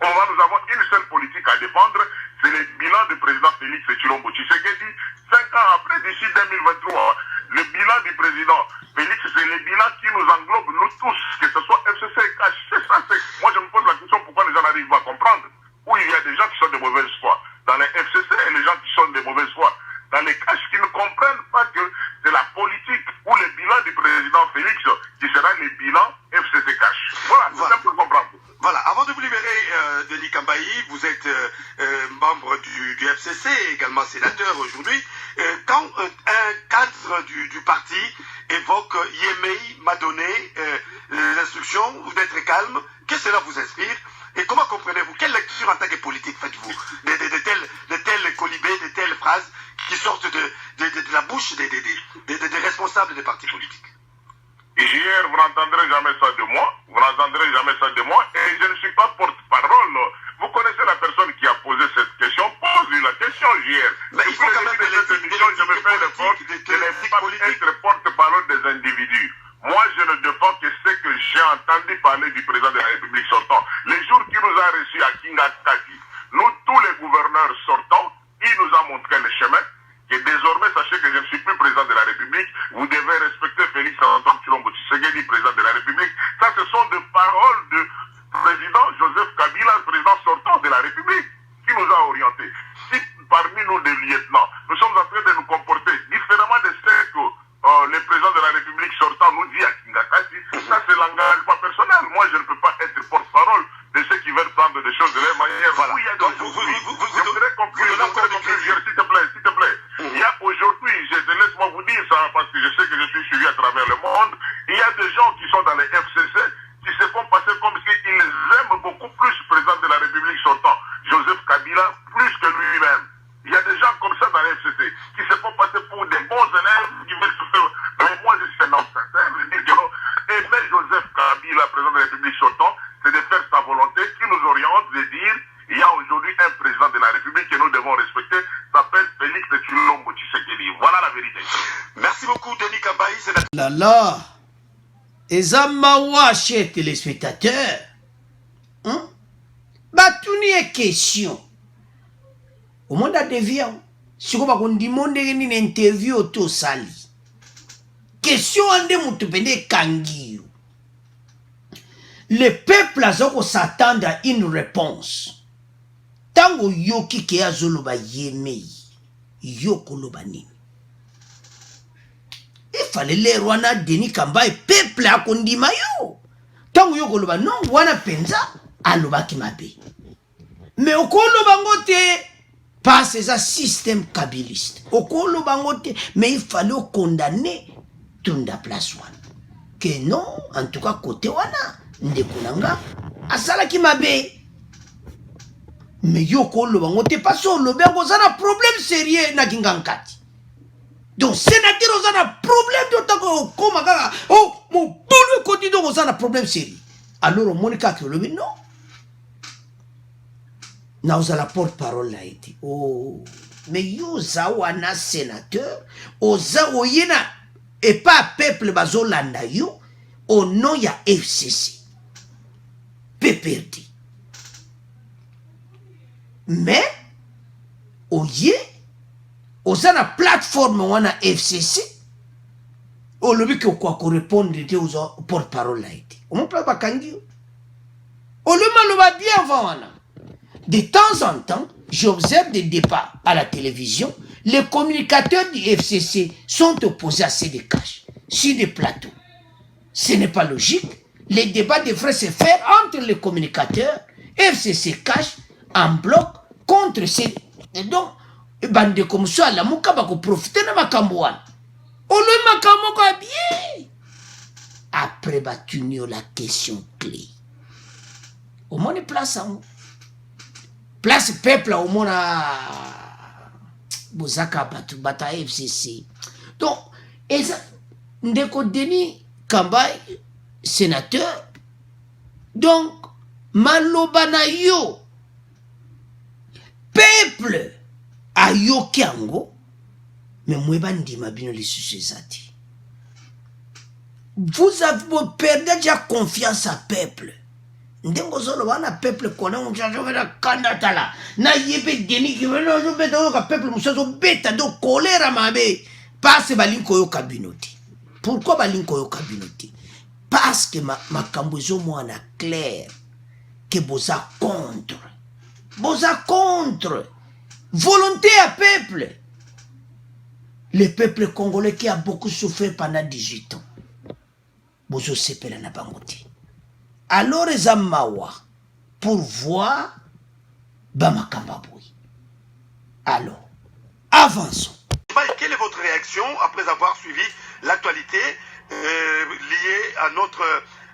Nous avons une seule politique à défendre, c'est le bilan du président Félix Tshilombo Tshisekedi. 5 ans après, d'ici 2023, le bilan du président Félix, c'est le bilan qui nous englobe, nous tous, que ce soit FCC et cash. C'est ça, moi je me pose la question pourquoi les gens n'arrivent pas à comprendre. Où il y a des gens qui sont de mauvaise foi dans les FCC et les gens qui sont de mauvaise foi dans les cash, qui ne comprennent pas que c'est la politique ou le bilan du président Félix qui sera le bilan FCC cash. Voilà, c'est simple pour comprendre. Voilà, avant de vous libérer, Denis Kambayi, vous êtes membre du FCC, également sénateur aujourd'hui. Quand un cadre du parti évoque Yemei m'a donné les instructions d'être calme, qu'est-ce que cela vous inspire? Et comment comprenez-vous? Quelle lecture en tant que politique faites-vous de telles colibés, de telles phrases qui sortent de la bouche des responsables des partis politiques? Hier, vous n'entendrez jamais ça de moi. Vous n'entendrez jamais ça de moi. Et je ne suis pas porte-parole. Vous connaissez la personne qui a posé cette question. Pose-lui la question, JR. Mais il faut quand même cette émission, je me fais l'effort de ne pas être porte-parole des individus. Moi, je ne défends j'ai entendu parler du président de la République sortant. Les jours qu'il nous a reçus à Kingaskati, nous, tous les gouverneurs sortants, il nous a montré le chemin. Et désormais, sachez que je ne suis plus président de la République. Vous devez respecter Félix Antoine Tshilombo Tshisekedi, président de la République. Ça, ce sont des paroles du président Joseph Kabila, président sortant de la République, qui nous a orientés. Si parmi nous des lieutenants, nous sommes en train de nous comporter différemment de ce que le président de la République sortant nous dit à Kingakati, ça c'est l'engagement personnel. Moi, je ne peux pas être porte-parole de ceux qui veulent prendre des choses de leur manière. Voilà. Oui, il y a je voudrais conclure, s'il te plaît, s'il te plaît. Il y a aujourd'hui, laisse-moi vous dire ça, parce que je sais que je suis suivi à travers le monde, il y a des gens qui sont dans les FCC, qui se font passer comme s'ils aiment beaucoup plus le président de la République sortant, Joseph Kabila, plus que lui-même. Il y a des gens comme ça dans les FCC, qui se font passer pour des bons élèves, qui veulent se faire... Mais moi, je suis un homme sincère, je dis que non. Aimer Joseph Kabila, président de la République sortant, c'est de faire sa volonté, qui nous oriente, de dire, il y a aujourd'hui un président de la République que nous devons respecter, s'appelle Félix Tshilombo Tshisekedi. Voilà la vérité. Merci beaucoup, Denis Kambaï. Lala, Ezamawa, chers téléspectateurs, hein? Batuni est question. Au monde a déviant. Si on va demander une interview au to sali. Question ande mutupende kangiyo. Le peuple a s'attendre à une réponse. Tango yoki ke azoloba yemei. Yoko loba nini. Il fallait les Rwanda Denis Kambaï peuple a kondima yo. Tango yoko loba non wana penza aloba kimabe. Mais okolo bangote pas ces système kabiliste. Okolo bangote mais il fallait condamner Tunda place wana. Que non en tout cas côté wana ndekunanga asala kimabe. Mais yoko loba ngote pas solo bengo zana problème sérieux na kingankati. Donc sénateur ozana problème d'otako koma kaka oh mon boulot côté donc ozana problème sérieux. Alors Monica que le non. Na ozala porte-parole là été. Oh mais yo za wana sénateur oza oyena et pas peuple bazolanda yo au nom ya FCC. PPRD. Mais oye ozana plateforme wana FCC o lobi ke kwa ko répondre te aux porte-parole là été. On peut pas kangi. O le maloba bien wana. De temps en temps, j'observe des débats à la télévision. Les communicateurs du FCC sont opposés à ces décages sur des plateaux. Ce n'est pas logique. Les débats devraient se faire entre les communicateurs. FCC cache en bloc contre ces... Et donc, bande comme ça, la mouka va profiter de ma cambouane. On le makamoko bien. Après, tu la question clé. Au moins, les places en haut. Place peuple au monde à Bozaka Bata FCC. Donc, Ndeko Denis Kambaï, sénateur, donc, Malobana yo, peuple, a yo kiango, mais moi bandi ma bino les sujets. Vous avez perdu déjà confiance à peuple. Ndengo solo wana peuple kona unjajo vela kandatala na yebe Denis ki vela jo beta ka peuple musazo beta do kolera mabe passe balinko yo kabinoti. Pourquoi balinko yo kabinoti? Parce que makambo zo mwana clair que boza contre volonté à peuple. Le peuple congolais qui a beaucoup souffert pendant 18 ans. Bozo sepela na bangoti. Alors les amawa pour voir Bamakambaboui. Alors, avançons. Quelle est votre réaction après avoir suivi l'actualité liée à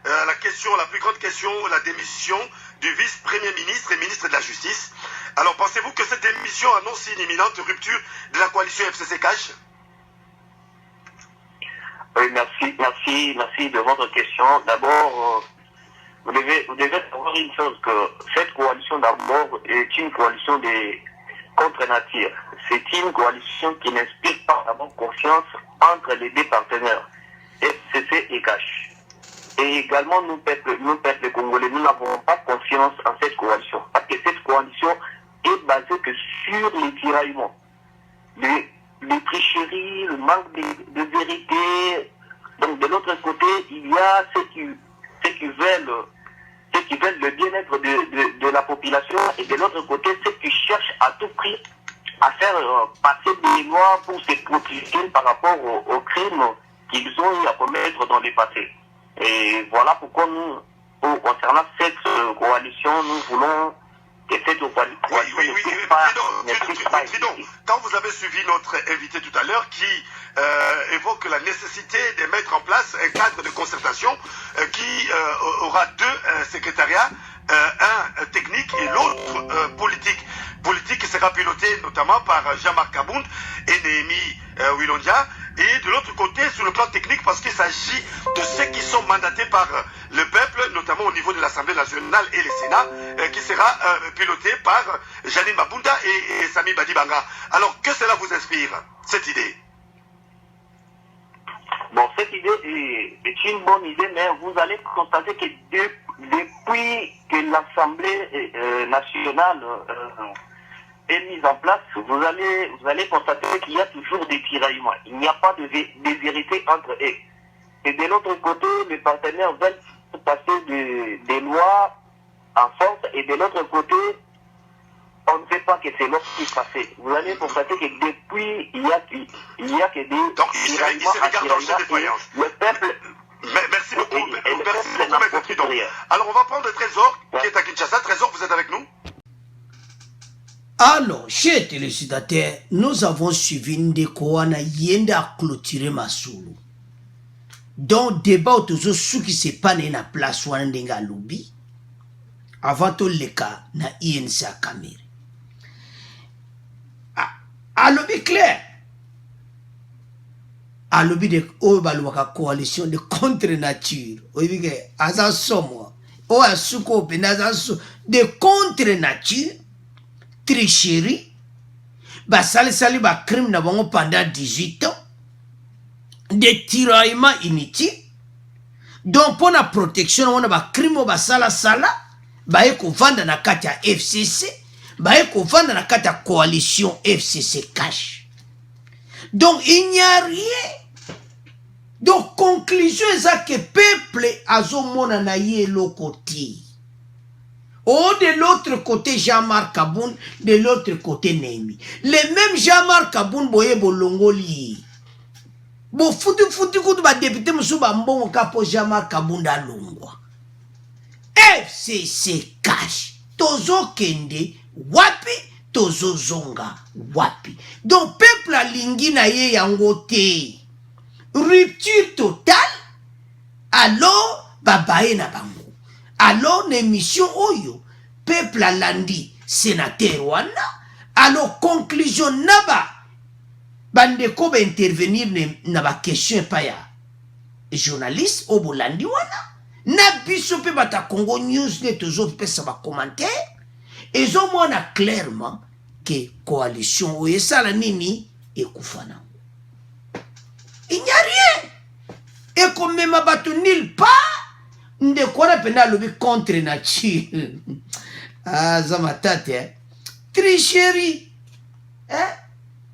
à la question, la plus grande question, la démission du vice-premier ministre et ministre de la Justice? Alors, pensez-vous que cette démission annonce une imminente rupture de la coalition FCC Cash? Oui, merci de votre question. D'abord, vous devez savoir une chose, que cette coalition d'abord est une coalition contre nature. C'est une coalition qui n'inspire pas d'abord confiance entre les deux partenaires, FCC et Cash. Et également, nous, peuple congolais, nous n'avons pas confiance en cette coalition. Parce que cette coalition est basée que sur les tiraillements. Les tricheries, le manque de vérité. Donc, de l'autre côté, il y a ceux qui veulent le bien-être de la population. Et de l'autre côté, ceux qui cherchent à tout prix à faire passer des lois pour se protéger par rapport aux crimes qu'ils ont eu à commettre dans le passé. Et voilà pourquoi nous, concernant cette coalition, nous voulons que cette coalition ne puisse pas exister. Quand vous avez suivi notre invité tout à l'heure qui évoque la nécessité de mettre en place un cadre de concertation qui aura deux secrétariats, un technique et l'autre politique. Politique qui sera piloté notamment par Jean-Marc Kabound et Néhémie Wilondia. Et de l'autre côté, sur le plan technique, parce qu'il s'agit de ceux qui sont mandatés par le peuple, notamment au niveau de l'Assemblée nationale et le Sénat, qui sera piloté par Janine Mabunda et Sami Badibanga. Alors, que cela vous inspire, cette idée? Bon, cette idée est une bonne idée, mais vous allez constater que depuis que l'Assemblée nationale est mise en place, vous allez constater qu'il y a toujours des tiraillements. Il n'y a pas de vérité entre eux. Et de l'autre côté, les partenaires veulent passer des lois en force, et de l'autre côté, on ne sait pas que c'est l'autre qui est passé. Vous allez constater que depuis, il y a que des donc, il se regarde dans cette défaillance. Le peuple... Merci beaucoup, Maître Tridon. Alors, on va prendre Trésor, qui est à Kinshasa. Trésor, vous êtes avec nous? Alors, chers téléspectateurs, nous avons suivi Ndekouana Yenda à clôturer Masulu. Donc, débat autour ce qui se passe dans la place où on a lobby, avant tout le cas, na INC à Kamere. À lobby clair, à lobby de Obalouaka coalition de contre-nature, de contre-nature, tricherie, sali ba crime na bango pendant 18 ans, des tiraillements inutiles, donc pour la protection, on a ba crime sala eko vanda na kati ya FCC, eko vanda na kati ya coalition FCC cash. Donc il n'y a rien. Donc conclusion est ça que peuple azomona na yelo côté. Oh, de l'autre côté, Jean-Marc Kabound, de l'autre côté, Néhémie. Les mêmes Jean-Marc Kabound, boye bolongoli. Bo foutu koutu ba député moussouba mbongo kapo Jean-Marc Kabound a longwa. FCC cash. Tozo kende, wapi, tozo zonga, wapi. Donc, peuple a lingi na ye yangote. Rupture totale. Alors, babaye na bango. Alors, l'émission Oyo, peuple a landi, sénateur wana, alors, conclusion naba, bandeko ba intervenir na ba question pa ya journaliste, obo landi wana, na biso pe bata Congo News ne toujours pesa ba commentaire, et zo mona clairement que coalition Oyo sala nini ekufana. Il n'y a rien. Et comme même bato nulle part, Ndekouana pena lobi contre nature. Ah, zamatate, tricherie.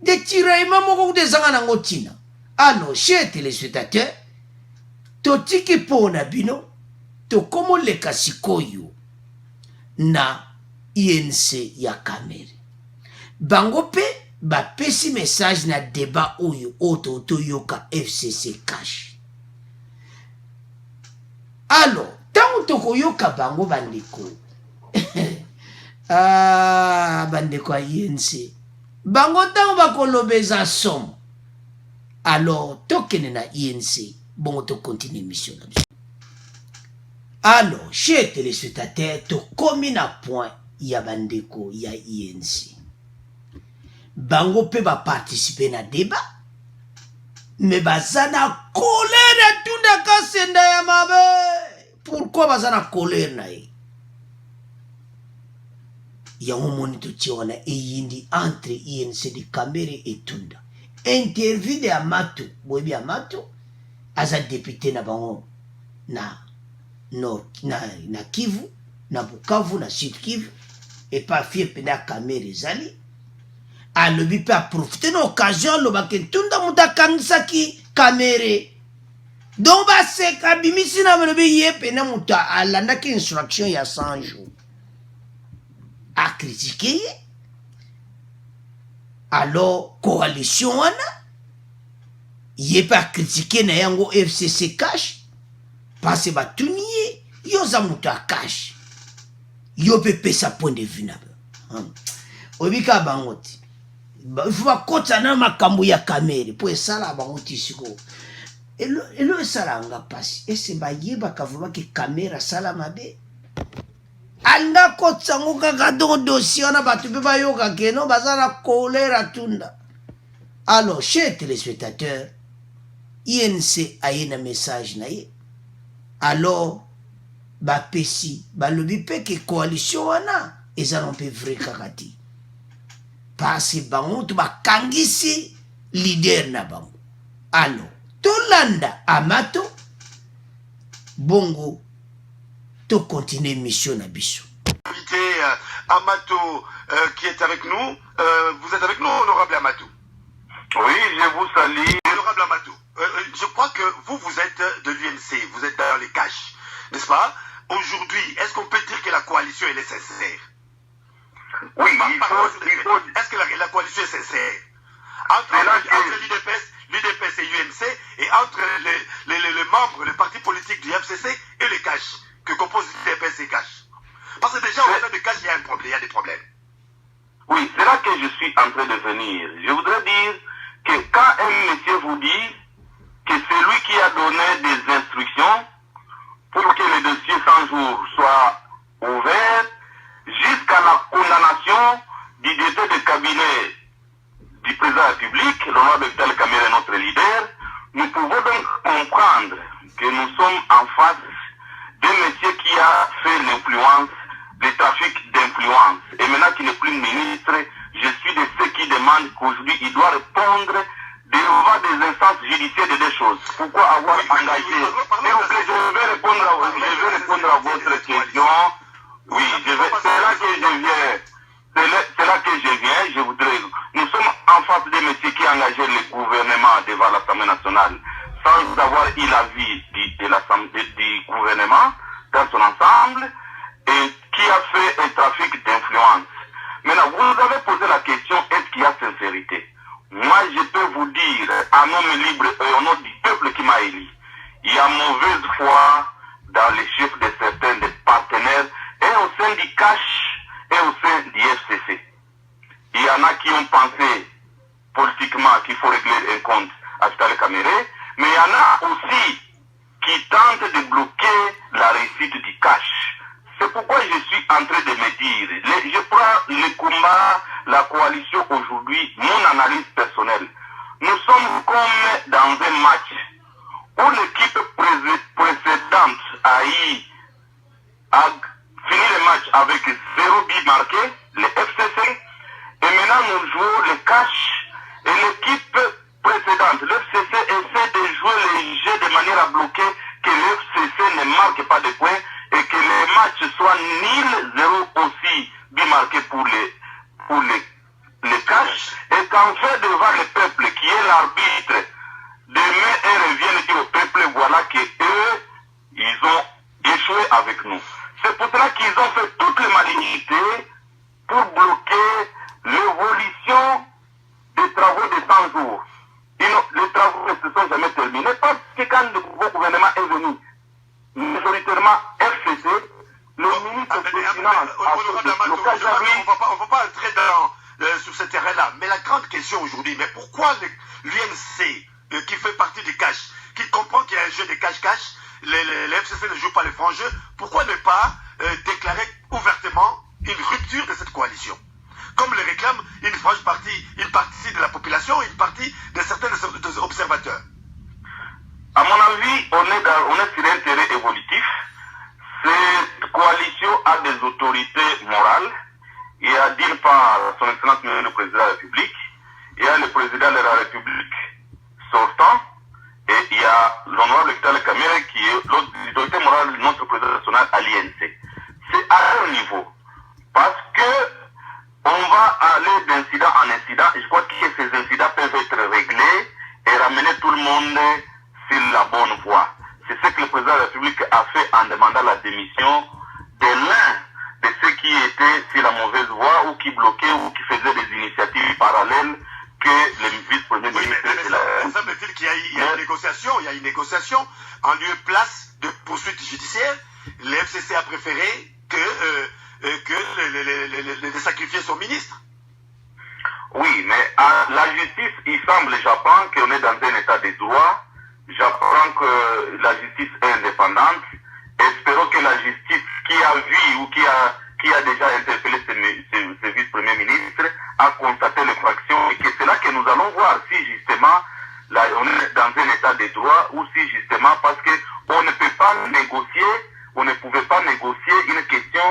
Des tiraillements moko de zanga nango tina. Alors, chers téléspectateurs, totiki pona bino, to komo le kasikoyo na INC ya Kamere. Bango pe, ba pesi message na débat oyo, oto yoka FCC cash. Alors, tant que yoka bango bandeko. Ah, bandeko INC. Bango tant bako lobeza som. Alors, tokene na INC. Bon, to continue mission. Alors, chers téléspectateurs, to komina point ya bandeko ya INC. Bango pe ba participer na débat. Mais bazana colère tout na kasenda ya mabe. Pourquoi bazana colère na ye? Yango monito tiwana eyindi entre INC de Kamere et Tunda. Interview de Amato, boyebi Amato, aza député na bango na na Kivu, na Bukavu, na Sud Kivu, et pas fier pena Kamere ezali. Alobi pe a profiter na occasion lobake tunda muta kangisaki Kamere. Donc baseka bimisi na balobi ye pena muta alandaki instruction ya 100 jours. A critiqué. Alors coalition wana ye pa critiquer na yango FCC cash parce ba tuniye yo za mutu a cash yo pe pesa point de vue na obika bangoti faut bakota na makambo ya Kamere po esala bangoti siko elo esala nga pasi ese ba yeba kavuma ke Kamere sala mabe anga kotsango kaka dossier na batu pe ba yoka keno bazala kolera tunda. Alors chers téléspectateurs, INC a un message na ye. Alors ba pesi ba lobi pe ke coalition wana ezalon pe vrai kakati. Parce bango to ba kangisi leader na bango. Alors Tolanda Amato bongo to continuer mission na biso. Amato qui est avec nous. Vous êtes avec nous, honorable Amato? Oui, je vous salue. Honorable Amato, je crois que vous êtes de l'UNC, vous êtes dans les caches, n'est-ce pas? Aujourd'hui, est-ce qu'on peut dire que la coalition est sincère? Oui, est-ce que la coalition est sincère? Entre l'UDPS et l'UNC et entre les membres, les partis politiques du FCC et les caches que composent l'UDPS et caches. Parce que déjà, au sein de caches, il y a un problème, il y a des problèmes. Oui, c'est là que je suis en train de venir. Je voudrais dire que quand un monsieur vous dit que c'est lui qui a donné des instructions pour que le dossier 100 jours soit ouvert jusqu'à la condamnation du directeur de cabinet du président de la République, l'honorable Vital Kamerhe, notre leader, nous pouvons donc comprendre que nous sommes en face d'un monsieur qui a fait l'influence, le trafic d'influence. Et maintenant qu'il n'est plus ministre, je suis de ceux qui demandent qu'aujourd'hui il doit répondre devant des instances judiciaires de deux choses. Pourquoi avoir engagé? Je vais répondre à votre question. Oui, c'est là que je viens. C'est là que je viens. Je voudrais. Nous sommes en face de monsieur qui a engagé le gouvernement devant l'Assemblée nationale sans avoir eu l'avis du gouvernement dans son ensemble et qui a fait un trafic d'influence. Maintenant, vous avez posé la question, est-ce qu'il y a sincérité? Moi, je peux vous dire, en homme libre et au nom du peuple qui m'a élu, il y a mauvaise foi dans les chiffres de certains des partenaires et au sein du CACH et au sein du FCC. Il y en a qui ont pensé politiquement qu'il faut régler un compte à Vital Kamerhe, mais il y en a aussi qui tentent de bloquer la réussite du CACH. C'est pourquoi je suis en train de me dire, je prends le combat, la coalition aujourd'hui, mon analyse personnelle. Nous sommes comme dans un match où l'équipe précédente a fini le match avec 0 but marqué, le FCC, et maintenant nous jouons le CACH et l'équipe précédente, le FCC essaie de jouer les jeux de manière à bloquer que le FCC ne marque pas de points et que le match soit nul, 0 aussi but marqué pour les CACH, et qu'enfin devant le peuple qui est l'arbitre, demain ils reviennent dire au peuple voilà que eux, ils ont échoué avec nous. C'est pour cela qu'ils ont fait toutes les malignité pour bloquer l'évolution des travaux de 100 jours. Les travaux ne se sont jamais terminés parce que quand le nouveau gouvernement est venu, majoritairement FCC, le ministre des Finances on ne va pas entrer sur ce terrain-là. Mais la grande question aujourd'hui, mais pourquoi l'UNC, qui fait partie du cash, qui comprend qu'il y a un jeu de cash-cash, les FCC ne jouent pas les francs jeux, pourquoi ne pas déclarer ouvertement une rupture de cette coalition? Comme le réclame une franche partie, une partie de la population, une partie de certains des observateurs. À mon avis, on est sur un terrain évolutif. Cette coalition a des autorités morales. Il y a d'une part son Excellence le Président de la République, il y a le Président de la République sortant, et il y a l'honorable Vital Kamerhe qui est l'autorité morale de notre Président nationale à l'INC. C'est à leur niveau. Parce que on va aller d'incident en incident et je crois que ces incidents peuvent être réglés et ramener tout le monde sur la bonne voie. C'est ce que le président de la République a fait en demandant la démission de l'un de ceux qui étaient sur la mauvaise voie ou qui bloquaient ou qui faisaient des initiatives parallèles que le vice-premier ministre... Mais ça me dit qu'il y a une négociation, en lieu et place de poursuites judiciaires. Le FCC a préféré que de sacrifier son ministre. Oui, mais à la justice, il semble, j'apprends qu'on est dans un état de droit. J'apprends que la justice est indépendante. Espérons que la justice qui a vu ou qui a déjà interpellé ce vice-premier ministre a constaté l'infraction et que c'est là que nous allons voir si justement là, on est dans un état de droit ou si justement parce qu'on ne peut pas négocier, on ne pouvait pas négocier une question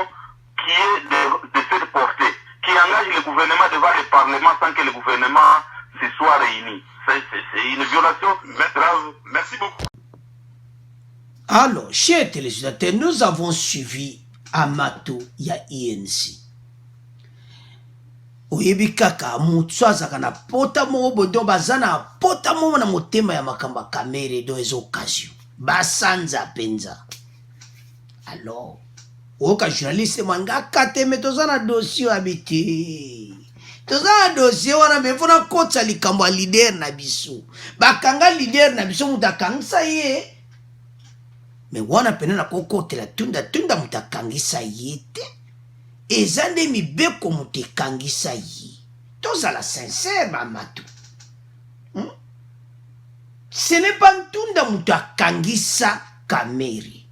qui est de cette portée, qui engage le gouvernement devant le Parlement sans que le gouvernement se soit réuni. C'est une violation grave. Merci beaucoup. Alors, chers téléspectateurs, nous avons suivi Amato ya INC. Oyebi kaka mutu azaka na pota mo bodo bazana pota mo na motema ya makamba kamere do ezo occasion. Basanza penza. Alors, oka journaliste manga kateme tozana dossier habité. Tozana dossier wana mefona kotsa likambo leader na biso. Bakanga leader na biso mutakangisa ye. Me wana pene na kokotela tunda mutakangisa ye te. Ezande mibeko mutekangisa ye. Tozala sincère Amato. Ce n'est pas tunda mutakangisa kameri.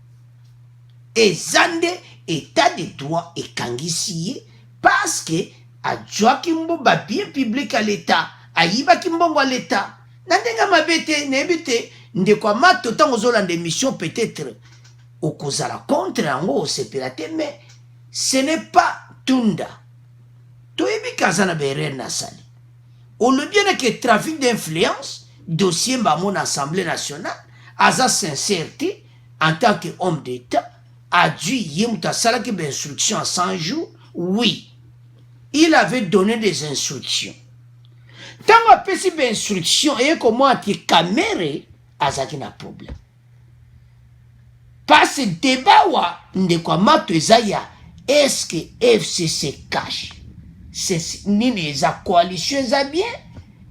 Ezande état de droit ekangisi ye parce que adjoa kimbo ba bien public à l'état, ayiba kimbongo à l'état. Nandenga mabete nebite ndeko Amato tango zolanda émission peut-être okozala contre yango osepelate mais ce n'est pas tunda. Toyebi kazana bere nasali. On le bien que trafic d'influence dossier ba mon assemblée nationale aza sincérité en tant qu'homme d'état a dû yemta salaki ben instruction à 100 jours. Oui, il avait donné des instructions. Tant que si ben instruction et comment ati kamere azaki na problème. Parce que débat wa ndeko Amato ezaya est-ce que FCC cache? C'est nini eza coalition eza bien?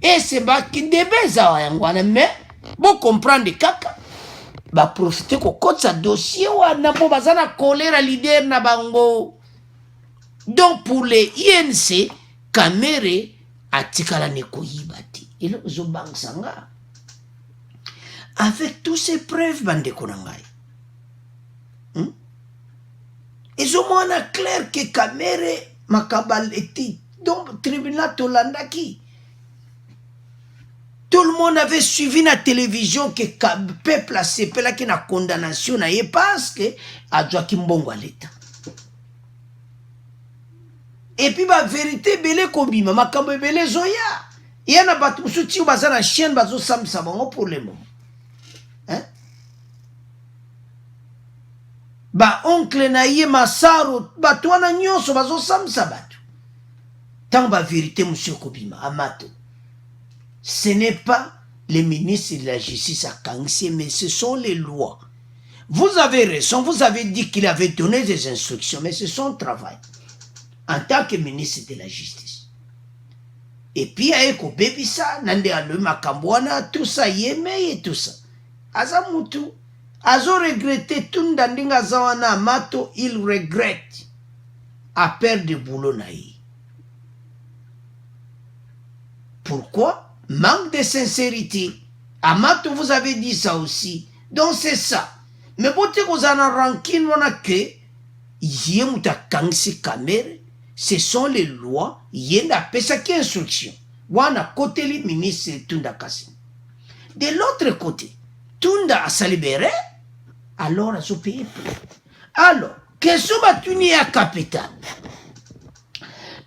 Et c'est ba ki débat eza wa yangwana mais bon comprendre kaka ba profiter ko kotsa dossier wana po bazana kolera leader na bango. Donc pour les INC Kamere atikala ne koyibati ilo zo bang sanga avec tous ces preuves bande konangai. Ils ont moins clair que Kamere makabal était donc tribunal tolandaki. Tout le monde avait suivi la télévision que le peuple a sepelé qui na condamnation na ye parce que a Joachim Bongo à l'état. Et puis la vérité belé kobima makambo belé zoya. Il y a na batu souti bazana chien bazo sam sabango pour le moment. Hein? Ba oncle na ye masaro batu wana nyonso bazo sam sabatu. Tant ba vérité monsieur Kobima Amato. Ce n'est pas les ministres de la justice à Kangsi, mais ce sont les lois. Vous avez raison, vous avez dit qu'il avait donné des instructions, mais c'est son travail en tant que ministre de la justice. Et puis, il y a Bebisa, Nande Aluma Kambouana, tout ça, Yeme et tout ça. Azamutu, Azo regretté tout Ndandinga Zawana Amato, il regrette à perdre de boulot naï. Pourquoi? Manque de sincérité. Amato, vous avez dit ça aussi. Donc c'est ça. Mais pour que vous en rancune, on a que Yémouta Kangsi Kamere, ce sont les lois, Yéna Pesaki instruction. Wana côté les ministres Tunda Kassim. De l'autre côté, Tunda a salibéré, alors à ce pays. Alors, qu'est-ce que tu n'y as capital?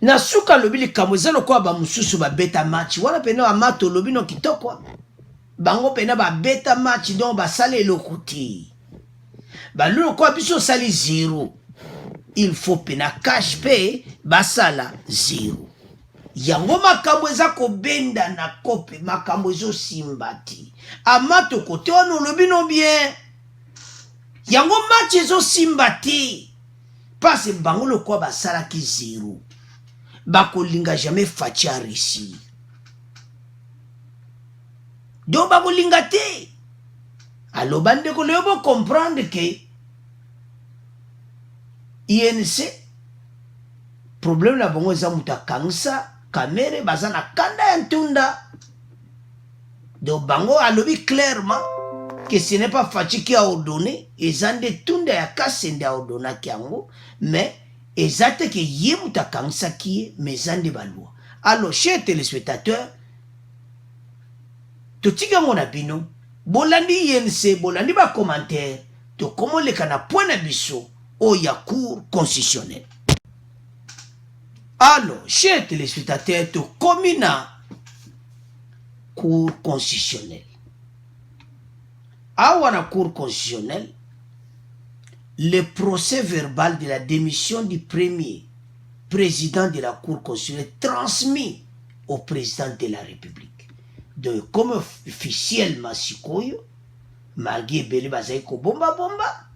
Nasuka lobi likamwezalo kwa ba mususu ba beta match wana pena Amato lobi no kitoko bango pena ba beta match donc ba sale lokuti balulu kwa biso sali zero. Il faut pena cash pay basala zero. Yango makambo eza kobenda na kope makambo ezo simbati. Amato kote wana lobino bien. Yango match ezo simbati. Parce bango le kwa basala ki zero. Bako linga jamais fachi a réussir. Donc bako linga te. Alors bande ko lebo comprendre que INC problème na bango eza muta kansa kamere bazana kanda ya ntunda. Donc bango alobi clairement que ce n'est pas Fachi qui a ordonné, ezande tunda ya kasende a ordonné kiango, mais ezate que ye muta kansa qui mais zande balwa. Alors chers téléspectateurs, to tika mona bino, bolandi INC, bolandi ba commentaire, to komo le kana point na biso au ya cour constitutionnel. Alors, chers téléspectateurs, to komina cour constitutionnel. Awana cour constitutionnel, le procès verbal de la démission du premier président de la cour constitutionnelle transmis au président de la République. Donc, comme officiellement sikoyo, malgré beli bazaiko bomba bomba,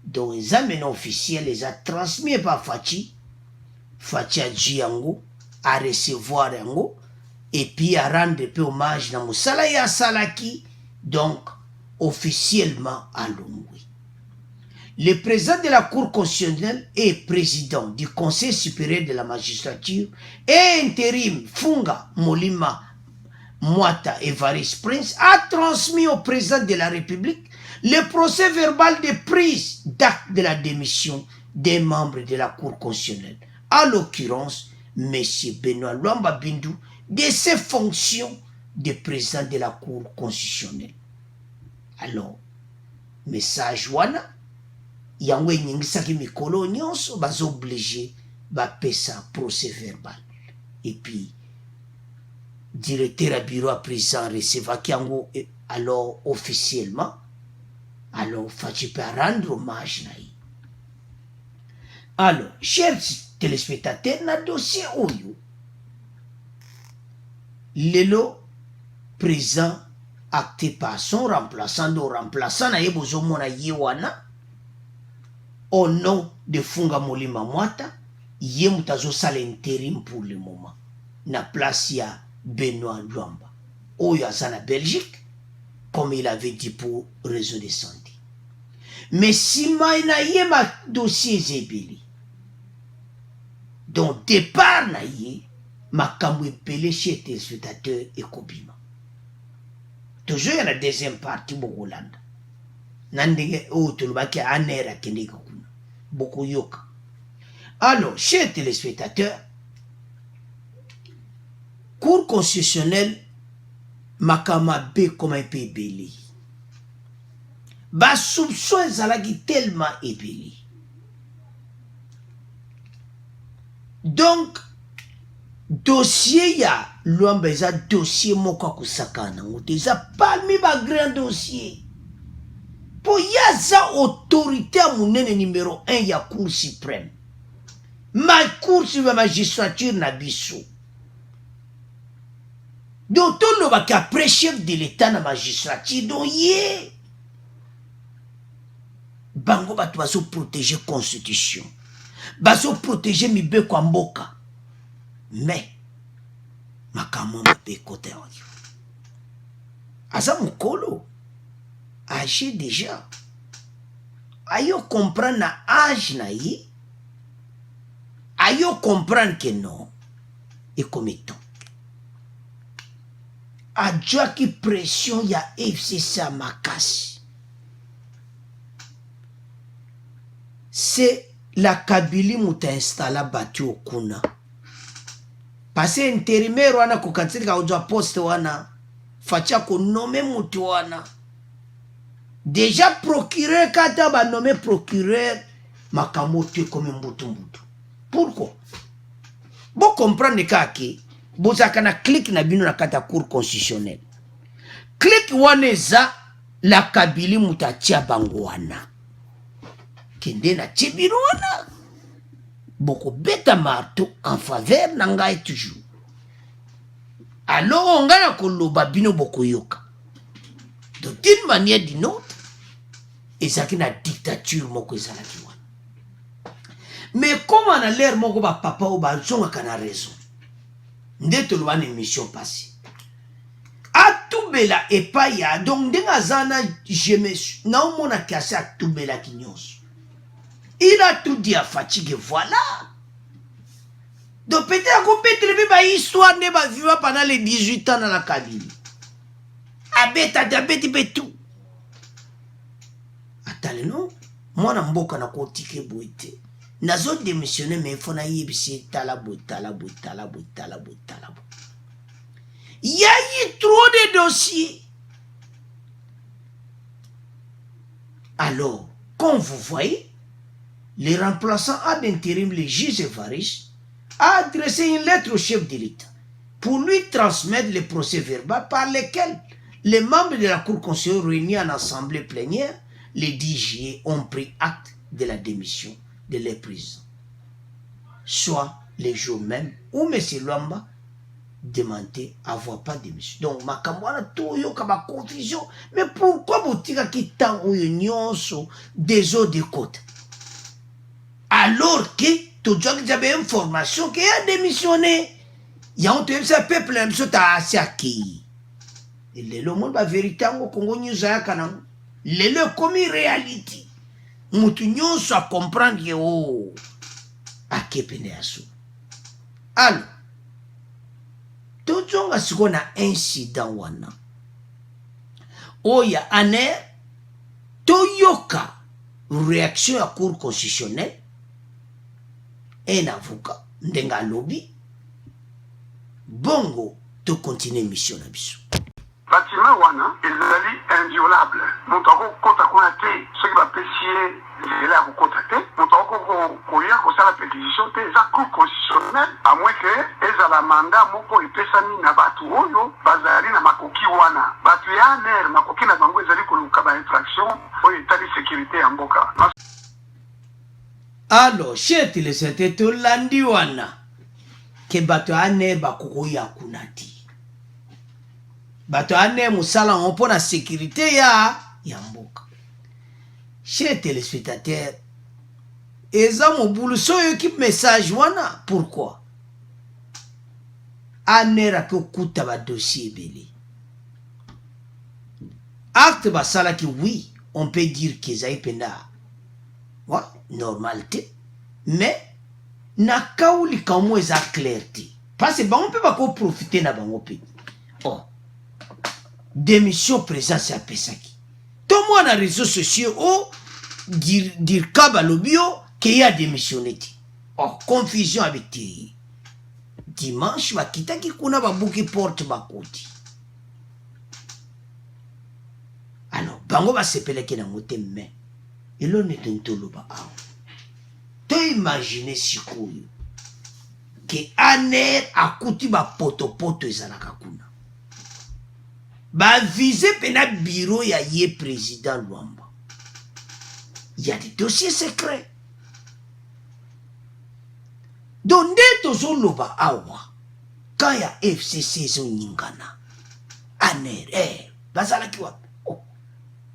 donc les amènes officiels les a transmis par Fachi. Fachi a dit yango, à recevoir yango, et puis à rendre peu hommage na musala ya salaki, donc officiellement à Longwe. Le président de la Cour constitutionnelle et président du Conseil supérieur de la magistrature et intérim Funga Molima Mwata Evariste Prince a transmis au président de la République le procès verbal de prise d'acte de la démission des membres de la Cour constitutionnelle, à l'occurrence M. Benoît Luamba Bindu, de ses fonctions de président de la Cour constitutionnelle. Alors, message wana, yango nyingisaki mikolo nyonso bazo obligé ba pesa procès verbal. Et puis, directeur à bureau à président recevaki yango alors officiellement, alors Fachi peut rendre hommage na yi. Alors, chers téléspectateurs, na dossier oyo, lelo président acté par son remplaçant, do remplaçant na yebozo mona yewana, au nom de Funga Molima Mwata, ye mutazo sale intérim pour le moment. Na place ya Benoît Luamba. Oyo azana Belgique, comme il avait dit pour réseau de santé. Mais si na ye ma dossier zebeli, donc départ na ye, ma kamwe pelé chez téléspectateurs et kobima. Toujours il y a la deuxième partie Bogolanda. Nandege o tulubaki anera kendeka kuna. Boko yoka. Alors, chers téléspectateurs, Cour constitutionnelle makama be comme un peu ébélé. Ba soupçon ezalaki tellement ébélé. Donc, dossier ya Luamba eza dossier moko kusakana. Eza parmi ba grand dossier. Po yaza autorité munene numéro 1 ya Cour suprême. Ma Cour suprême magistrature na biso. Donc, tout le monde qui a chef de l'État na magistrature, donc, yé. Bango batu baso protéger constitution. Baso protéger mibe kwa mboka. Mais, makamo mabe kote oyo. Aza mukolo. Âgé déjà. Ayo comprendre na âge na ye. Ayo comprendre que non. Et comme étant. Adjoa qui pression ya FCC makasi. C'est la Kabylie muta installa batu okuna. Parce que intérimaire wana kukatika ujwa poste wana. Facha ko nommé mutu wana. Déjà procureur kata ba nommé procureur makamote comme mbutu. Pourquoi? Bon comprendre kaki. Bozaka na clic na bino na kata Cour constitutionnelle. Clic waneza la Kabylie mutatia bango wana. kende na tibiro wana boko beta marteau en faveur na ngai toujours. Alors on gana koloba bino boko yoka. D'une manière d'une autre, et ça qui na dictature moko ezalaki wana. Mais comme on a l'air moko ba papa ou ba zonga kana raison. Nde toloba na émission passée. Atubela epaya donc denga zana je me na omona kasi atubela kinyonso. Il a tout dit à fatigue, voilà. Donc peut-être qu'on peut trouver ba histoire ne ba vivre pendant les 18 ans dans la cabine. Abeta diabète betu. Attends non, moi na mboka na ko tike boite. Nazo démissionner mais il faut na yebisi talabo. Il y a eu trop de dossiers. Alors, comme vous voyez, le remplaçant ad intérim, le juge Evariste, a adressé une lettre au chef de l'État pour lui transmettre les procès-verbaux par lesquels les membres de la Cour conseillère réunis en assemblée plénière le 10 juillet ont pris acte de la démission de leur président. Soit les jours même où M. Luamba demandait avoir pas de démission. Donc, ma kamwana tout yo kaba confusion. Mais pourquoi botika ki tant ou nyonso des eaux de côte? Alors que tout le monde avait une formation qui a démissionné. Il y a un peuple qui a asaki. Et le monde va vérité au Congo nous a kanang. Le commis réalité. Mutu nyonso a comprendre que oh a kepene aso. Alors tout le monde a ce qu'on a incident wana. Oya aner toyoka réaction à cour constitutionnelle. Un avocat, ndenga lobby, bongo, to continue mission na biso. Bâtiment wana, ezali inviolable. Montako kota kuna te, ce qui va péchier, il a kota te. Montako koya kosala pétition te, eza cour constitutionnelle, à moins que ezala mandat moko epesani na batu oyo, bazali na makoki wana. Batu ya aner, makoki na bango ezali koluka ba infraction, oyo etali sécurité ya mboka. Alors, chez téléspectateurs, tout lundi wana que bato ane bakoko ya kunati. Bato ane musala on pour la sécurité ya mboka. Chez téléspectateurs, eza mobulu so yo ki message wana pourquoi? Ane ra ko kuta ba dossier belé. Acte basala ki oui, on peut dire que ça penda. Ouais, normalité. Mais na kauli kamo eza clarté. Parce que on peut pas profiter na bango pe. Oh. Démission présence à Pesaki. Tout le monde a réseaux sociaux oh dire kabalobio qui a démissionné. Oh, confusion avec ti. Dimanche ba kitaki kuna ba buki porte ba koti. Alors, bango ba sepele ki na mote mais et l'on est un toloba. Tu imagines si koyo que aner akuti ba poto ezalaka kuna. Ba visé pena bureau ya ye président Luamba. Il y a des dossiers secrets. Donc tozo loba awa quand ya FCC zo nyingana. Aner bazala ki wapi? Oh.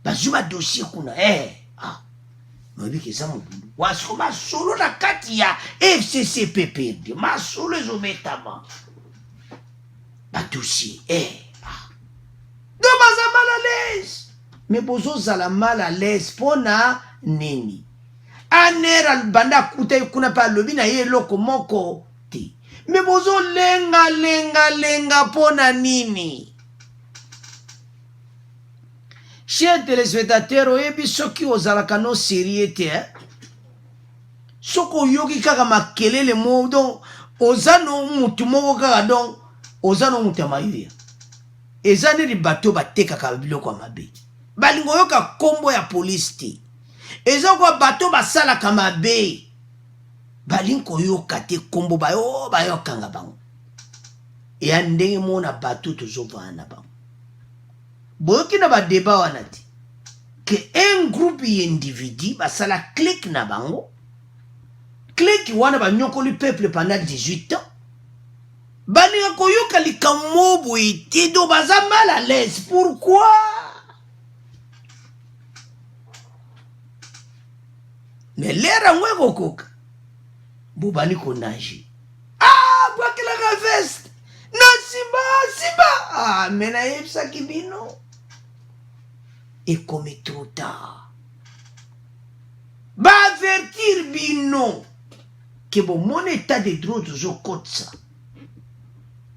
Bazuma dossier kuna Mabi keza mobulu. Wasko masolo na kati ya FCC PPD. Masolo ezo metama. Ba dossier. Do baza mal à l'aise. Mais bozo zala mal à l'aise pona nini. Anera banda kuta kuna pa lobi na ye loko moko te. Mais bozo lenga pona nini. Chers téléspectateurs, oyebi soki ozalaka no sérieux te soko yoki kaka makelele mo donc ozano mutu moko kaka donc ozano mutu mayo ezane li bato batekaka biloko mabe balingo yoka kombo ya police te ezoko bato basalaka mabe balingo yoka te kombo bayo kanga bango e andenge mona bato tozovana bango boyoki na ba débat wana te que un groupe d'individus basala clique na bango clique wana banyokoli peuple pendant 18 ans balinga koyoka likambo boye te do baza mal à l'aise. Pourquoi? Mais l'air en wego koka bobali konaji bwakelaka veste na simba ah mais nayebisaki bino ekomi trop tard baavertir bino ke bomona état de droit tozokotisa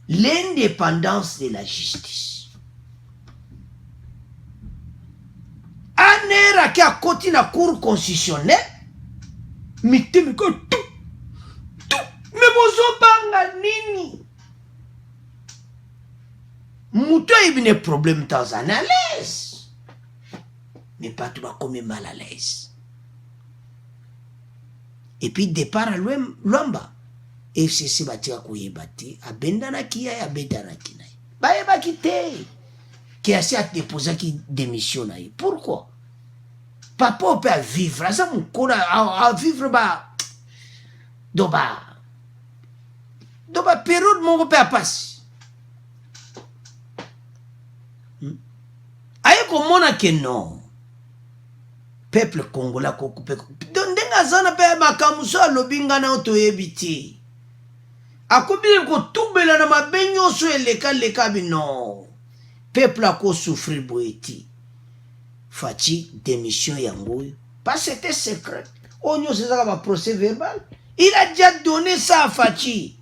l'indépendance de la justice. Anera ki akoti na cour constitutionnelle mitemi ko tout me bozobanga nini mutu ayebine problème temps à l'aise mais pas tout bakomi mal à l'aise. Et puis départ à Luamba FCC batika koyeba te abendanaki ye abedanaki na ye bayebaki te ki asi adeposaki démission na ye. Pourquoi? Papa ope a vivre aza mokolo a vivre do période moko mpe apasi aye komona ke non peuple congolais kokupe ndenge aza na mpe makambo so alobi nga na toyebi te akobile kotubela na mabe nyonso eleka bino peuple akosouffrir boye te faci démission yango oyo parce que c'était secret oyo nyonso ezaka baprocès verbal. Il a déjà donné ça à Fachi.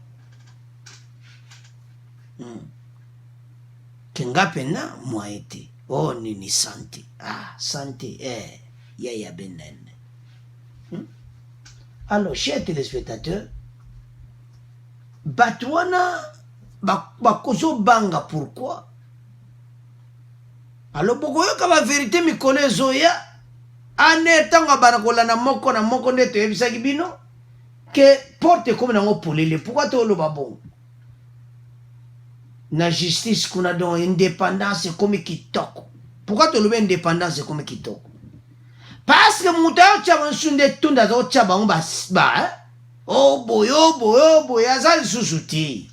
Kenga pena moi été. Oh nini santé. Ah santé ya benen. Alors chers téléspectateurs, Batouana bakozo banga pourquoi? Alors bokoyo ka ba vérité mi kole zoya ane tanga barakola na moko neto yebisaki bino que porte comme nango polele. Pourquoi to lo babon? Na justice kuna don indépendance comme kitoko. Pourquoi to lo indépendance comme kitoko? Parce que muta cha sunde tunda zo cha ba oh boy azali susuti.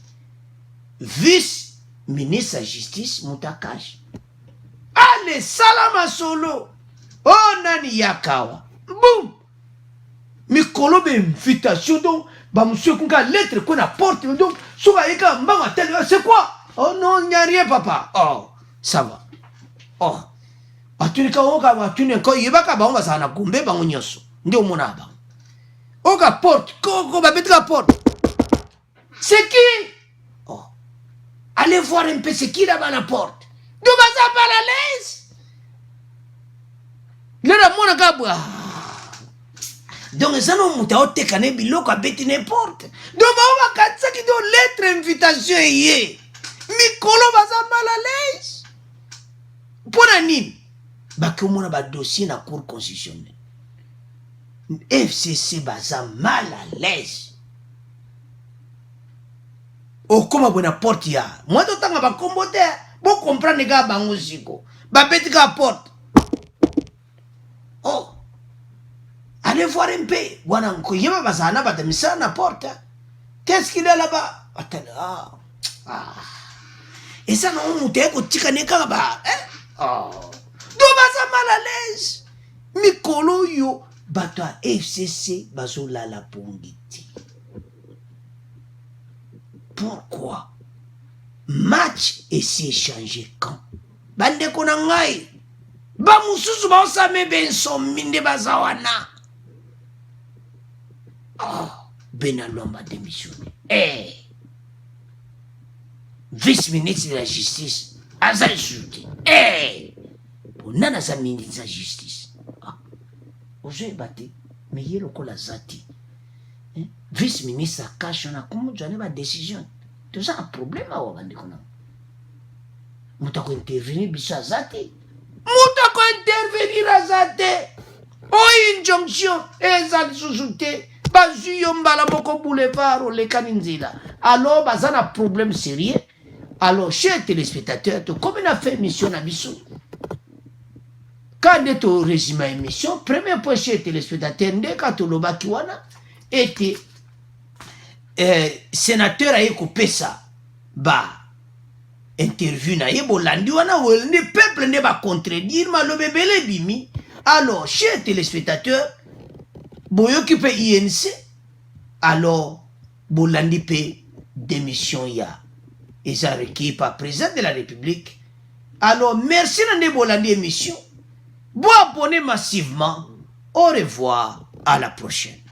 Vice ministre de justice Moutakash. Allez salama solo. Oh nani yakawa. Boum. Mikolo be invitation donc ba monsieur kunga lettre qu'on apporte donc soba eka mbanga tel c'est quoi? Oh non, il n'y a rien papa. Oh, ça va. Oh. Atunika oka atune ko yebaka ba ngasa na kumbe ba nyoso. Ndio mona ba. Oka porte, ko ba betra porte. C'est qui? Oh. Allez voir un peu c'est qui là-bas la porte. Donc ça pas à l'aise. Là mona kabwa. Donc ça non muta otekane biloko abeti n'importe. Donc ba katsa ki do lettre invitation yé. Mikolo baza mal à l'aise. Pona nini? Baki omona ba dossier na cour constitutionnelle. FCC baza mal à l'aise. O koma bona porte ya. Moi to tanga ba kombote, bo comprendre ga bango siko. Ba beti ka porte. Oh. Allez voir un peu. Wana nko yeba bazana ba demisa na porte. Qu'est-ce qu'il y a là-bas? Attends. Et ça non mouté ko tika neka ba. Oh. Do baza mal à l'aise. Mikolo yo bato a FCC bazo la pongiti. Pourquoi? Match et s'est changé quand? Bande konangai. Ba mususu ba osame benso minde bazawana. Oh, Benalomba démissionné. Vice-ministre de la justice, aza insulté. Nana sa ministre de la justice. Oje bate, mais yé lokola zati. Vice-ministre cache on a comment j'en ai ma décision. Tout ça un problème à wabande kona. Moutako intervenir biso zati. Moutako intervenir à zati. Oh injonction, ezali sous-souté. Bazuyo mbala moko boulevard le kaninzila. Alors bazana problème sérieux. Alors chers téléspectateurs, comme on a fait mission à Bissou, quand est au résumé émission, premier point chez téléspectateurs, quand on l'a kiwana, était sénateur a coupé ça, bah, interview na yebo landi wana le peuple ne va contredire, ma le bébé le bimi. Alors, chers téléspectateurs, boyoki pe INC, alors, bolandi pe démission ya. Et ça requis par président de la République. Alors, merci de bolandi émission. Bon abonnez massivement. Au revoir, à la prochaine.